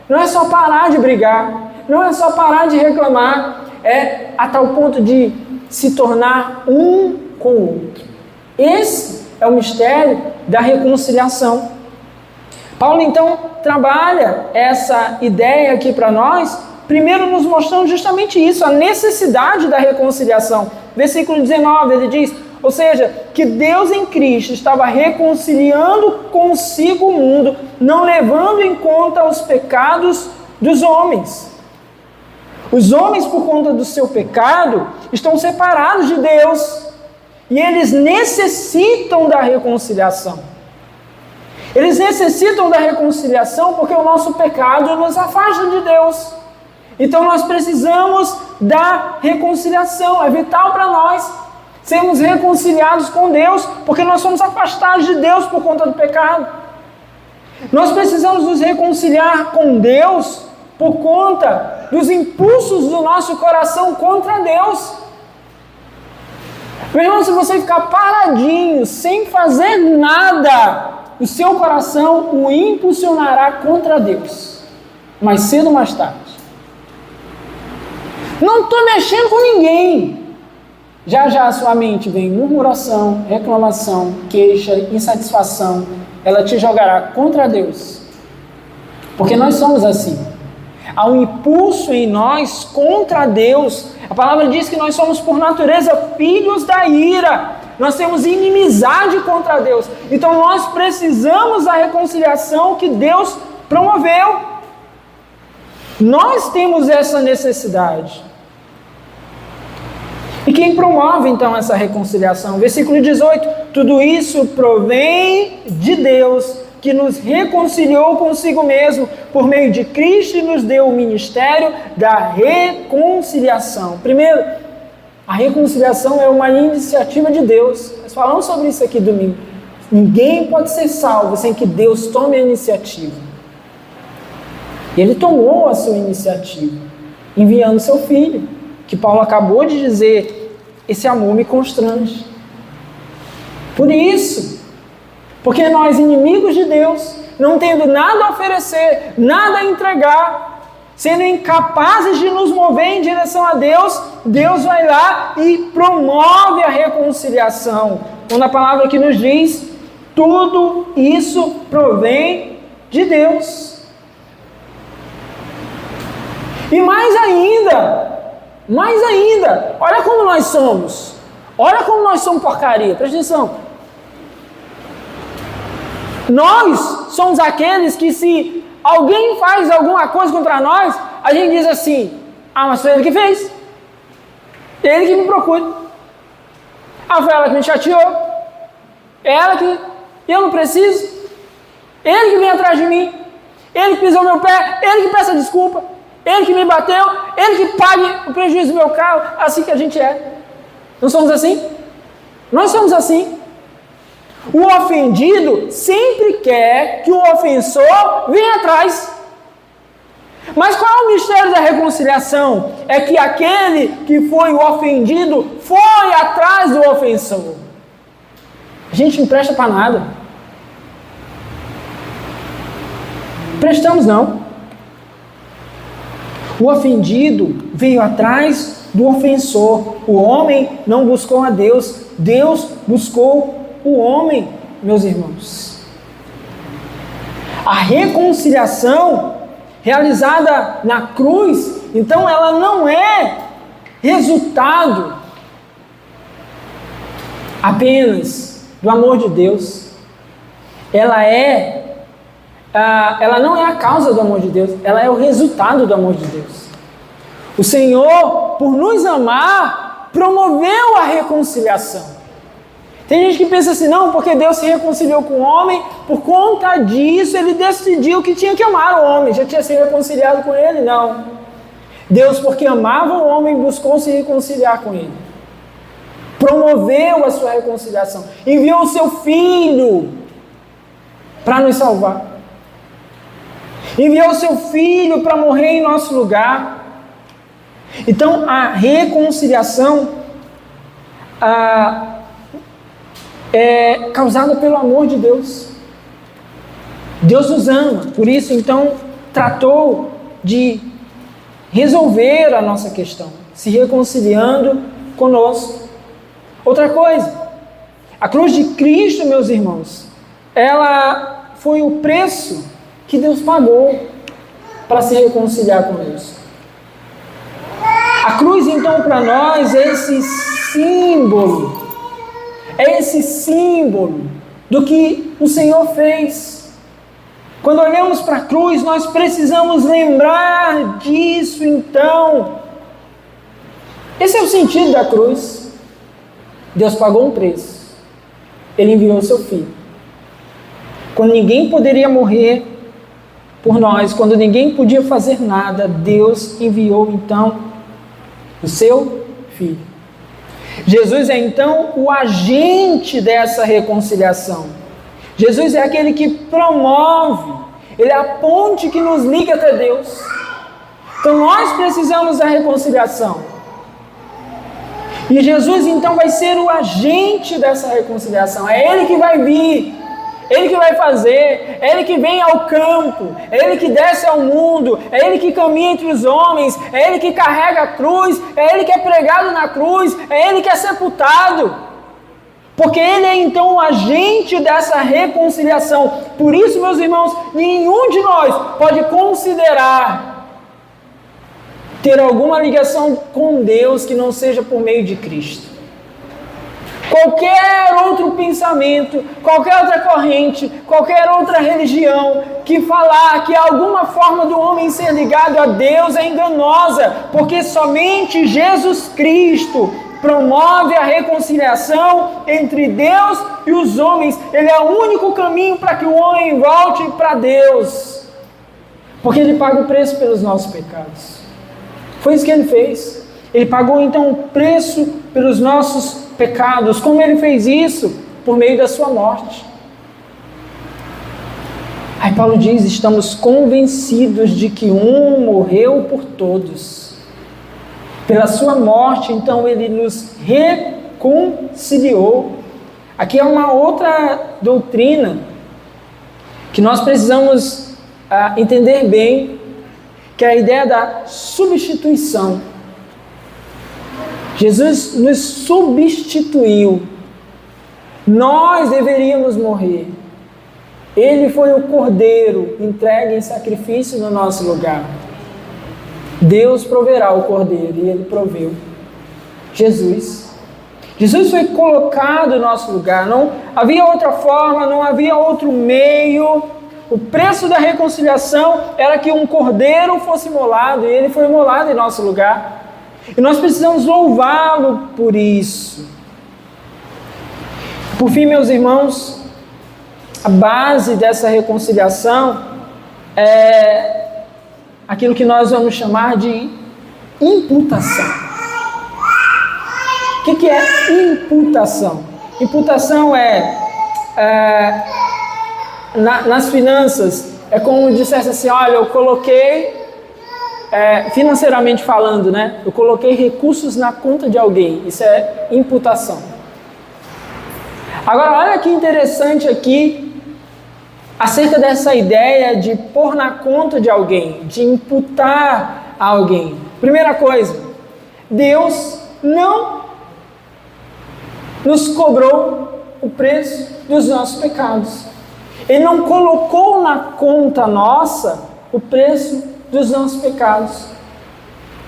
Não é só parar de brigar, não é só parar de reclamar, é a tal ponto de se tornar um com o outro. Esse é o mistério da reconciliação. Paulo então trabalha essa ideia aqui para nós, primeiro nos mostrando justamente isso, a necessidade da reconciliação. Versículo 19, ele diz, ou seja, que Deus em Cristo estava reconciliando consigo o mundo, não levando em conta os pecados dos homens. Os homens, por conta do seu pecado, estão separados de Deus e eles necessitam da reconciliação. Eles necessitam da reconciliação porque o nosso pecado nos afasta de Deus. Então nós precisamos da reconciliação, é vital para nós sermos reconciliados com Deus, porque nós somos afastados de Deus por conta do pecado. Nós precisamos nos reconciliar com Deus por conta dos impulsos do nosso coração contra Deus. Meu irmão, se você ficar paradinho, sem fazer nada, o seu coração o impulsionará contra Deus, mais cedo ou mais tarde. Não estou mexendo com ninguém. Já a sua mente vem murmuração, reclamação, queixa, insatisfação. Ela te jogará contra Deus. Porque nós somos assim. Há um impulso em nós contra Deus. A palavra diz que nós somos por natureza filhos da ira. Nós temos inimizade contra Deus. Então nós precisamos da reconciliação que Deus promoveu. Nós temos essa necessidade. E quem promove então essa reconciliação? Versículo 18, tudo isso provém de Deus, que nos reconciliou consigo mesmo, por meio de Cristo e nos deu o ministério da reconciliação. Primeiro, a reconciliação é uma iniciativa de Deus. Nós falamos sobre isso aqui domingo. Ninguém pode ser salvo sem que Deus tome a iniciativa. E Ele tomou a sua iniciativa, enviando seu Filho, que Paulo acabou de dizer, esse amor me constrange. Por isso, porque nós, inimigos de Deus, não tendo nada a oferecer, nada a entregar, sendo incapazes de nos mover em direção a Deus, Deus vai lá e promove a reconciliação. Quando a palavra que nos diz, tudo isso provém de Deus. E mais ainda, olha como nós somos. Olha como nós somos porcaria. Presta atenção. Nós somos aqueles que se alguém faz alguma coisa contra nós, a gente diz assim, mas foi ele que fez. Ele que me procura. Foi ela que me chateou. Ela que eu não preciso. Ele que vem atrás de mim. Ele que pisou meu pé. Ele que peça desculpa. Ele que me bateu, ele que pague o prejuízo do meu carro. Assim que a gente é. Não somos assim? Nós somos assim. O ofendido sempre quer que o ofensor venha atrás. Mas qual é o mistério da reconciliação? É que aquele que foi o ofendido foi atrás do ofensor. A gente não presta para nada. Prestamos não. O ofendido veio atrás do ofensor. O homem não buscou a Deus, Deus buscou o homem, meus irmãos. A reconciliação realizada na cruz, então ela não é resultado apenas do amor de Deus. Ela não é a causa do amor de Deus, ela é o resultado do amor de Deus. O Senhor, por nos amar, promoveu a reconciliação. Tem gente que pensa assim, não, porque Deus se reconciliou com o homem, por conta disso ele decidiu que tinha que amar o homem, já tinha se reconciliado com ele. Não. Deus, porque amava o homem, buscou se reconciliar com ele. Promoveu a sua reconciliação. Enviou o seu Filho para nos salvar. Enviou o seu Filho para morrer em nosso lugar. Então, a reconciliação é causada pelo amor de Deus. Deus nos ama, por isso, então, tratou de resolver a nossa questão, se reconciliando conosco. Outra coisa, a cruz de Cristo, meus irmãos, ela foi o preço que Deus pagou para se reconciliar conosco. A cruz, então, para nós é esse símbolo do que o Senhor fez. Quando olhamos para a cruz, nós precisamos lembrar disso, então. Esse é o sentido da cruz. Deus pagou um preço. Ele enviou o seu Filho. Quando ninguém poderia morrer por nós, quando ninguém podia fazer nada, Deus enviou, então, o seu Filho. Jesus é então o agente dessa reconciliação. Jesus é aquele que promove, ele é a ponte que nos liga até Deus. Então nós precisamos da reconciliação. E Jesus então vai ser o agente dessa reconciliação. É Ele que vai vir, Ele que vai fazer, é Ele que vem ao campo, é Ele que desce ao mundo, é Ele que caminha entre os homens, é Ele que carrega a cruz, é Ele que é pregado na cruz, é Ele que é sepultado. Porque Ele é então o agente dessa reconciliação. Por isso, meus irmãos, nenhum de nós pode considerar ter alguma ligação com Deus que não seja por meio de Cristo. Qualquer outro pensamento, qualquer outra corrente, qualquer outra religião que falar que há alguma forma do homem ser ligado a Deus é enganosa, porque somente Jesus Cristo promove a reconciliação entre Deus e os homens. Ele é o único caminho para que o homem volte para Deus, porque Ele paga o preço pelos nossos pecados. Foi isso que Ele fez. Ele pagou então o preço pelos nossos pecados. Como Ele fez isso? Por meio da sua morte. Aí Paulo diz, estamos convencidos de que um morreu por todos. Pela sua morte, então, Ele nos reconciliou. Aqui é uma outra doutrina que nós precisamos entender bem, que é a ideia da substituição. Jesus nos substituiu. Nós deveríamos morrer. Ele foi o cordeiro entregue em sacrifício no nosso lugar. Deus proverá o cordeiro, e Ele proveu. Jesus foi colocado no nosso lugar. Não havia outra forma, não havia outro meio. O preço da reconciliação era que um cordeiro fosse imolado, e Ele foi imolado em nosso lugar. E nós precisamos louvá-lo por isso. Por fim, meus irmãos, a base dessa reconciliação é aquilo que nós vamos chamar de imputação. O que é imputação? Imputação nas finanças, é como dissesse assim, olha, eu coloquei, financeiramente falando, né? Eu coloquei recursos na conta de alguém. Isso é imputação. Agora, olha que interessante aqui, acerca dessa ideia de pôr na conta de alguém, de imputar a alguém. Primeira coisa, Deus não nos cobrou o preço dos nossos pecados. Ele não colocou na conta nossa o preço dos nossos pecados.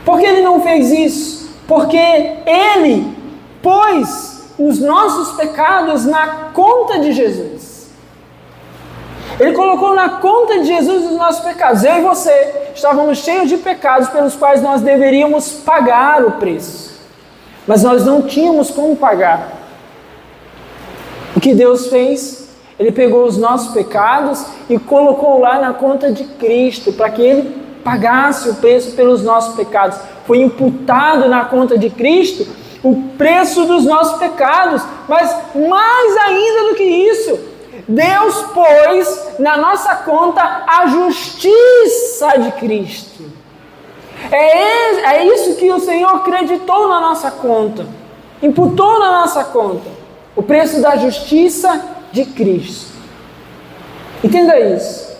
Por que Ele não fez isso? Porque Ele pôs os nossos pecados na conta de Jesus. Ele colocou na conta de Jesus os nossos pecados. Eu e você estávamos cheios de pecados pelos quais nós deveríamos pagar o preço. Mas nós não tínhamos como pagar. O que Deus fez? Ele pegou os nossos pecados e colocou lá na conta de Cristo, para que Ele pagasse o preço pelos nossos pecados. Foi imputado na conta de Cristo o preço dos nossos pecados. Mas mais ainda do que isso, Deus pôs na nossa conta a justiça de Cristo. É isso que o Senhor acreditou na nossa conta, imputou na nossa conta, o preço da justiça de Cristo. Entenda isso.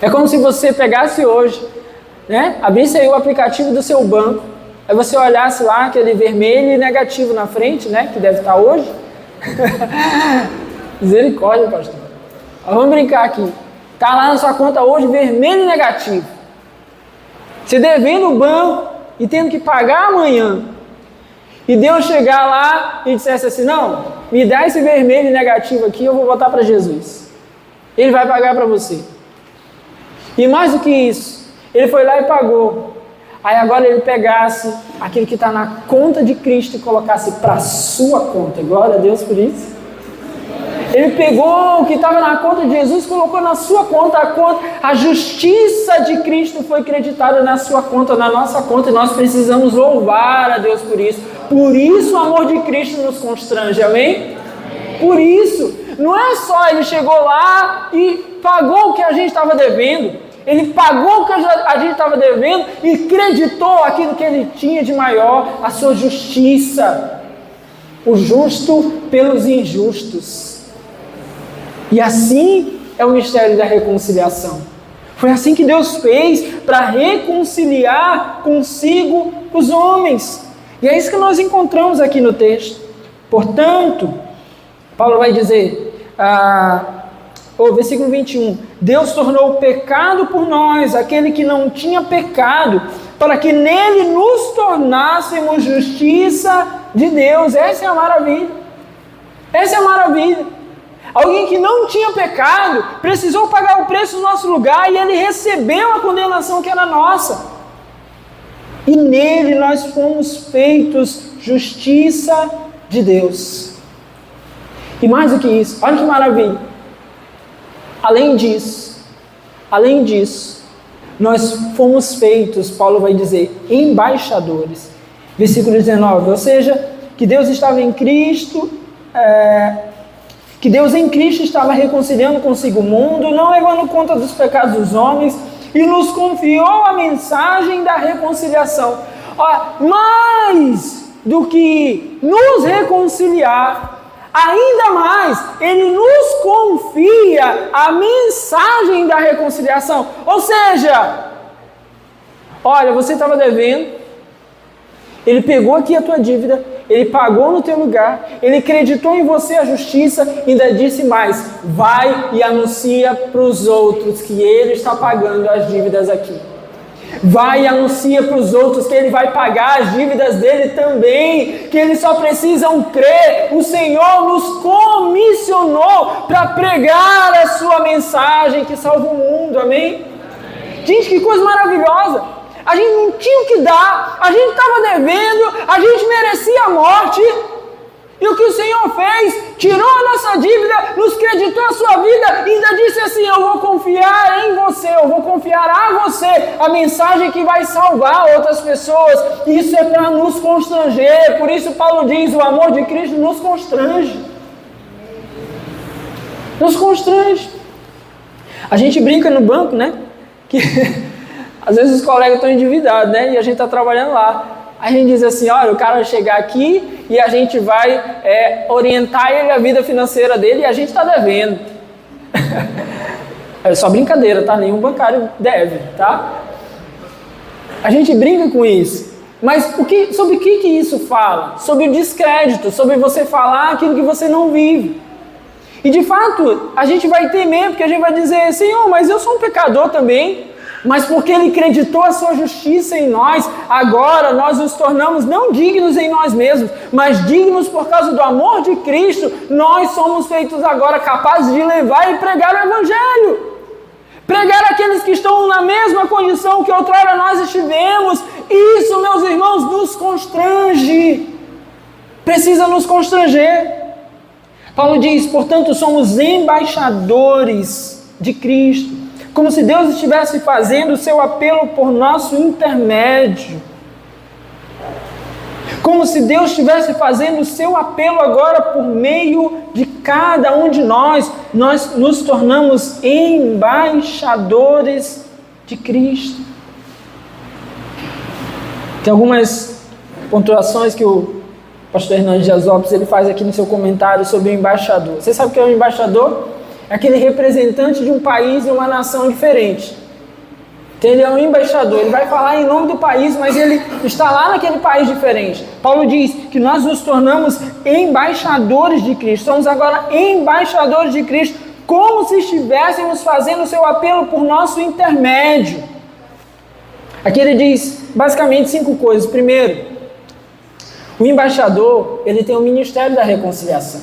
É como se você pegasse hoje, né, abrisse aí o aplicativo do seu banco, aí você olhasse lá aquele vermelho e negativo na frente, né, que deve estar hoje. Misericórdia, pastor. Vamos brincar aqui. Está lá na sua conta hoje vermelho e negativo. Você devendo o banco e tendo que pagar amanhã. E Deus chegar lá e dissesse assim: não, me dá esse vermelho e negativo aqui, eu vou botar para Jesus. Ele vai pagar para você. E mais do que isso, Ele foi lá e pagou. Aí agora Ele pegasse aquilo que está na conta de Cristo e colocasse para a sua conta. Glória a Deus por isso. Ele pegou o que estava na conta de Jesus e colocou na sua conta. A justiça de Cristo foi creditada na sua conta, na nossa conta, e nós precisamos louvar a Deus por isso. Por isso o amor de Cristo nos constrange, amém? Por isso, não é só Ele chegou lá e pagou o que a gente estava devendo. Ele pagou o que a gente estava devendo e creditou aquilo que Ele tinha de maior, a sua justiça. O justo pelos injustos. E assim é o mistério da reconciliação. Foi assim que Deus fez para reconciliar consigo os homens. E é isso que nós encontramos aqui no texto. Portanto, Paulo vai dizer, versículo 21, Deus tornou pecado por nós, aquele que não tinha pecado, para que nele nos tornássemos justiça de Deus. Essa é a maravilha. Essa é a maravilha. Alguém que não tinha pecado, precisou pagar o preço no nosso lugar e ele recebeu a condenação que era nossa. E nele nós fomos feitos justiça de Deus. E mais do que isso, olha que maravilha. Além disso, nós fomos feitos, Paulo vai dizer, embaixadores. Versículo 19, ou seja, que Deus estava em Cristo, que Deus em Cristo estava reconciliando consigo o mundo, não levando conta dos pecados dos homens, e nos confiou a mensagem da reconciliação. Mais do que nos reconciliar, ainda mais, Ele nos confia a mensagem da reconciliação. Ou seja, olha, você estava devendo, Ele pegou aqui a tua dívida, Ele pagou no teu lugar, Ele creditou em você a justiça, e ainda disse mais, vai e anuncia para os outros que Ele está pagando as dívidas aqui. Vai e anuncia para os outros que Ele vai pagar as dívidas dele também, que eles só precisam crer. O Senhor nos comissionou para pregar a sua mensagem que salva o mundo, amém? Gente, que coisa maravilhosa! A gente não tinha o que dar, a gente estava devendo, a gente merecia a morte. E o que o Senhor fez? Tirou a nossa dívida, nos creditou a sua vida e ainda disse assim, eu vou confiar em você, eu vou confiar a você a mensagem que vai salvar outras pessoas. Isso é para nos constranger. Por isso Paulo diz, o amor de Cristo nos constrange. Nos constrange. A gente brinca no banco, né? Que às vezes os colegas estão endividados, né? E a gente está trabalhando lá. A gente diz assim, olha, o cara vai chegar aqui e a gente vai orientar ele a vida financeira dele e a gente está devendo. É só brincadeira, tá? Nenhum bancário deve, tá? A gente brinca com isso. Mas sobre o que isso fala? Sobre o descrédito, sobre você falar aquilo que você não vive. E de fato, a gente vai temer, porque a gente vai dizer, Senhor, mas eu sou um pecador também. Mas porque Ele acreditou a sua justiça em nós, agora nós nos tornamos não dignos em nós mesmos, mas dignos por causa do amor de Cristo, nós somos feitos agora capazes de levar e pregar o Evangelho. Pregar aqueles que estão na mesma condição que outrora nós estivemos. Isso, meus irmãos, nos constrange. Precisa nos constranger. Paulo diz, portanto, somos embaixadores de Cristo. Como se Deus estivesse fazendo o seu apelo por nosso intermédio. Como se Deus estivesse fazendo o seu apelo agora por meio de cada um de nós. Nós nos tornamos embaixadores de Cristo. Tem algumas pontuações que o pastor Hernandes Dias Lopes ele faz aqui no seu comentário sobre o embaixador. Você sabe o que é um embaixador? É aquele representante de um país e uma nação diferente. Então ele é um embaixador, ele vai falar em nome do país, mas ele está lá naquele país diferente. Paulo diz que nós nos tornamos embaixadores de Cristo. Somos agora embaixadores de Cristo, como se estivéssemos fazendo o seu apelo por nosso intermédio. Aqui ele diz basicamente 5 coisas. Primeiro, o embaixador, ele tem o ministério da reconciliação.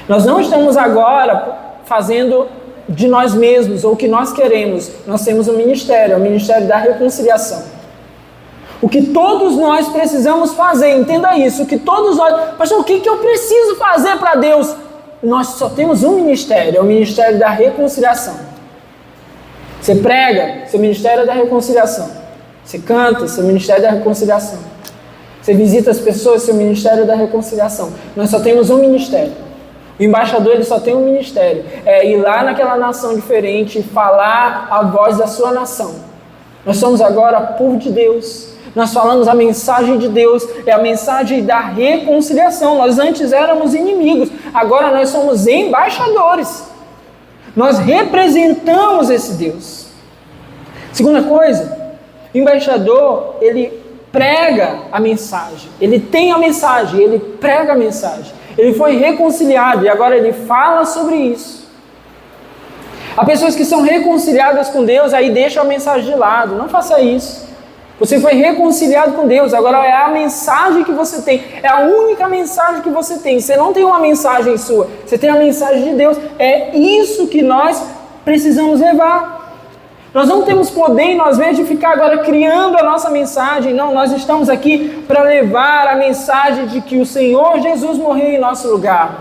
Nós não estamos agora fazendo de nós mesmos ou o que nós queremos. Nós temos um ministério, é o ministério da reconciliação. O que todos nós precisamos fazer, entenda isso, o que todos nós... Pastor, o que eu preciso fazer para Deus? Nós só temos um ministério, é o ministério da reconciliação. Você prega, seu ministério é da reconciliação. Você canta, seu ministério é da reconciliação. Você visita as pessoas, seu ministério é da reconciliação. Nós só temos um ministério. O embaixador ele só tem um ministério, é ir lá naquela nação diferente e falar a voz da sua nação. Nós somos agora povo de Deus, nós falamos a mensagem de Deus, é a mensagem da reconciliação. Nós antes éramos inimigos, agora nós somos embaixadores, nós representamos esse Deus. Segunda coisa, o embaixador ele prega a mensagem, ele tem a mensagem, ele prega a mensagem. Ele foi reconciliado e agora ele fala sobre isso. Há pessoas que são reconciliadas com Deus, aí deixam a mensagem de lado. Não faça isso. Você foi reconciliado com Deus, agora é a mensagem que você tem. É a única mensagem que você tem. Você não tem uma mensagem sua, você tem a mensagem de Deus. É isso que nós precisamos levar. Nós não temos poder em nós mesmos de ficar agora criando a nossa mensagem. Não, nós estamos aqui para levar a mensagem de que o Senhor Jesus morreu em nosso lugar.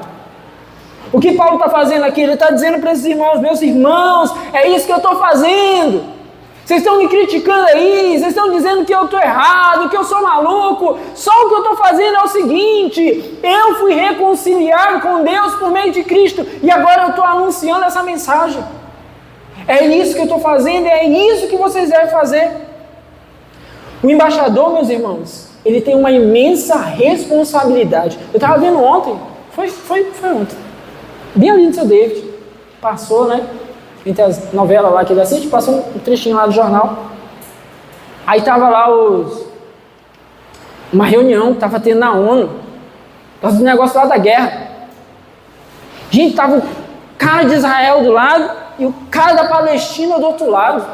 O que Paulo está fazendo aqui? Ele está dizendo para esses irmãos, meus irmãos, é isso que eu estou fazendo. Vocês estão me criticando aí, vocês estão dizendo que eu estou errado, que eu sou maluco. Só o que eu estou fazendo é o seguinte, eu fui reconciliado com Deus por meio de Cristo e agora eu estou anunciando essa mensagem. É isso que eu estou fazendo, é isso que vocês devem fazer. O embaixador, meus irmãos, ele tem uma imensa responsabilidade. Eu estava vendo ontem, foi ontem, bem ali no seu David, passou, né, entre as novelas lá que ele assiste, passou um trechinho lá do jornal. Aí estava lá uma reunião que estava tendo na ONU, estava um negócio lá da guerra. Gente, estava o cara de Israel do lado, e o cara da Palestina do outro lado.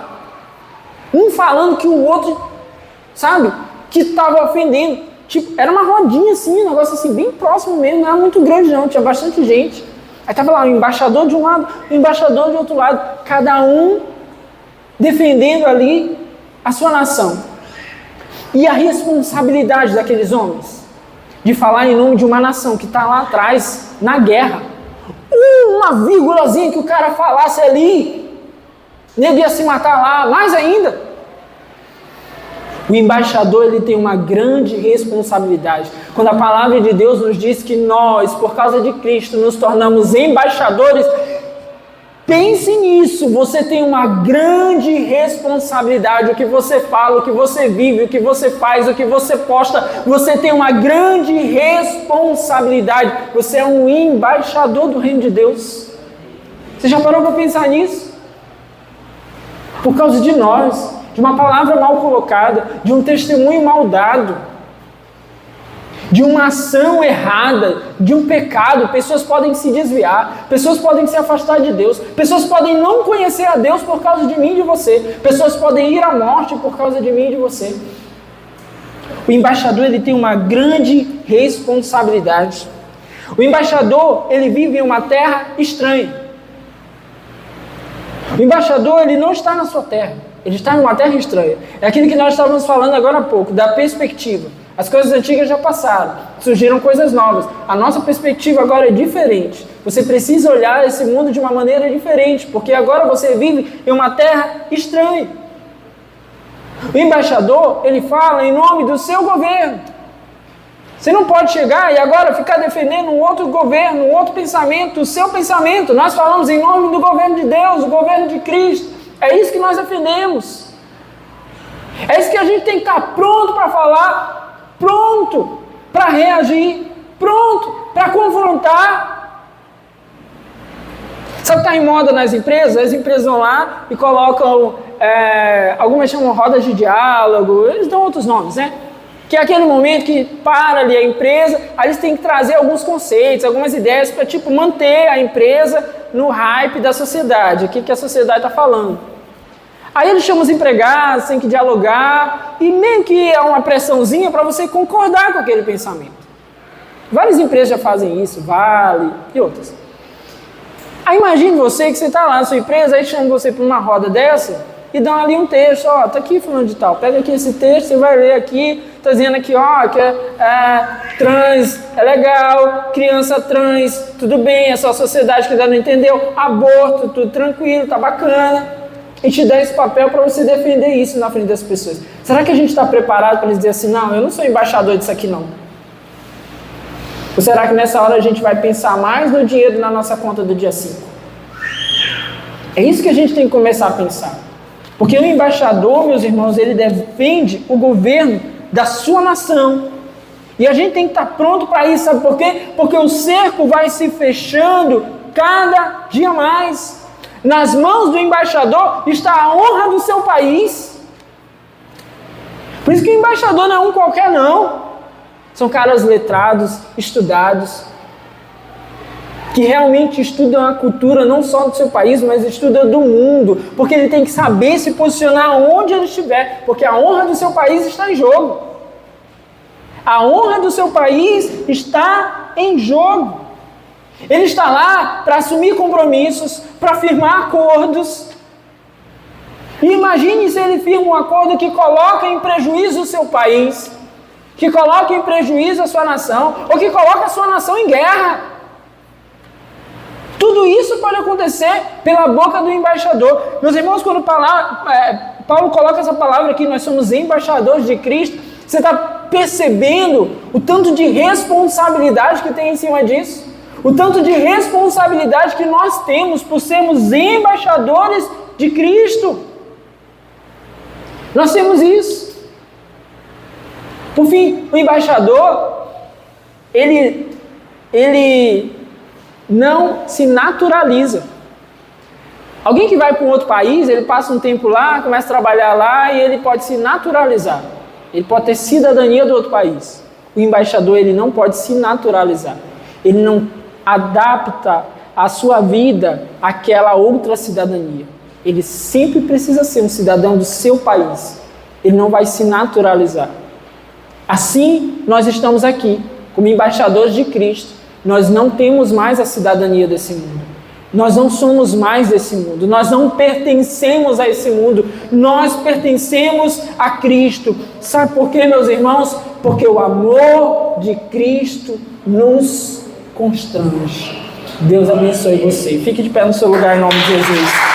Um falando que o outro, sabe, que estava ofendendo. Tipo, era uma rodinha assim, um negócio assim, bem próximo mesmo, não era muito grande não, tinha bastante gente. Aí estava lá o embaixador de um lado, o embaixador do outro lado, cada um defendendo ali a sua nação. E a responsabilidade daqueles homens de falar em nome de uma nação que está lá atrás, na guerra. Uma vírgulazinha que o cara falasse ali, nego ia se matar lá, mais ainda. O embaixador ele tem uma grande responsabilidade. Quando a palavra de Deus nos diz que nós, por causa de Cristo, nos tornamos embaixadores, pense nisso, você tem uma grande responsabilidade. O que você fala, o que você vive, o que você faz, o que você posta, você tem uma grande responsabilidade. Você é um embaixador do reino de Deus. Você já parou para pensar nisso? Por causa de nós. de uma palavra mal colocada, de um testemunho mal dado, de uma ação errada, de um pecado. Pessoas podem se desviar, pessoas podem se afastar de Deus, pessoas podem não conhecer a Deus por causa de mim e de você, pessoas podem ir à morte por causa de mim e de você. O embaixador, ele tem uma grande responsabilidade. O embaixador, ele vive em uma terra estranha. O embaixador, ele não está na sua terra, ele está em uma terra estranha. É aquilo que nós estávamos falando agora há pouco, da perspectiva. As coisas antigas já passaram, surgiram coisas novas. A nossa perspectiva agora é diferente. Você precisa olhar esse mundo de uma maneira diferente, porque agora você vive em uma terra estranha. O embaixador, ele fala em nome do seu governo. Você não pode chegar e agora ficar defendendo um outro governo, um outro pensamento, o seu pensamento. Nós falamos em nome do governo de Deus, do governo de Cristo. É isso que nós defendemos. É isso que a gente tem que estar pronto para falar, pronto para reagir, pronto para confrontar. Sabe o que está em moda nas empresas? As empresas vão lá e colocam, algumas chamam rodas de diálogo, eles dão outros nomes, né? Que é aquele momento que para ali a empresa, aí eles têm que trazer alguns conceitos, algumas ideias para manter a empresa no hype da sociedade, o que a sociedade está falando. Aí eles chamam os empregados, tem que dialogar, e meio que é uma pressãozinha para você concordar com aquele pensamento. Várias empresas já fazem isso, Vale e outras. Aí imagine você que você está lá na sua empresa, aí chama você para uma roda dessa, e dão ali um texto, ó, tá aqui fulano de tal, pega aqui esse texto, você vai ler aqui, tá dizendo aqui, ó, que trans é legal, criança trans, tudo bem, é só a sociedade que ainda não entendeu, aborto, tudo tranquilo, tá bacana, e te dá esse papel para você defender isso na frente das pessoas. Será que a gente está preparado para dizer assim, não, eu não sou embaixador disso aqui não? Ou será que nessa hora a gente vai pensar mais no dinheiro na nossa conta do dia 5? É isso que a gente tem que começar a pensar. Porque o embaixador, meus irmãos, ele defende o governo da sua nação. E a gente tem que estar pronto para isso, sabe por quê? Porque o cerco vai se fechando cada dia mais. Nas mãos do embaixador está a honra do seu país. Por isso que o embaixador não é um qualquer não. São caras letrados, estudados, que realmente estudam a cultura não só do seu país, mas estudam do mundo, porque ele tem que saber se posicionar onde ele estiver, porque a honra do seu país está em jogo. A honra do seu país está em jogo. Ele está lá para assumir compromissos, para firmar acordos. E imagine se ele firma um acordo que coloca em prejuízo o seu país, que coloca em prejuízo a sua nação, ou que coloca a sua nação em guerra. Tudo isso pode acontecer pela boca do embaixador. Meus irmãos, quando Paulo coloca essa palavra aqui, nós somos embaixadores de Cristo, você está percebendo o tanto de responsabilidade que tem em cima disso? O tanto de responsabilidade que nós temos por sermos embaixadores de Cristo. Nós temos isso. Por fim, o embaixador, ele não se naturaliza. Alguém que vai para um outro país, ele passa um tempo lá, começa a trabalhar lá e ele pode se naturalizar. Ele pode ter cidadania do outro país. O embaixador, ele não pode se naturalizar. Ele não adapta a sua vida àquela outra cidadania. Ele sempre precisa ser um cidadão do seu país. Ele não vai se naturalizar. Assim, nós estamos aqui, como embaixadores de Cristo. Nós não temos mais a cidadania desse mundo. Nós não somos mais desse mundo. Nós não pertencemos a esse mundo. Nós pertencemos a Cristo. Sabe por quê, meus irmãos? Porque o amor de Cristo nos constrange. Deus abençoe você. Fique de pé no seu lugar em nome de Jesus.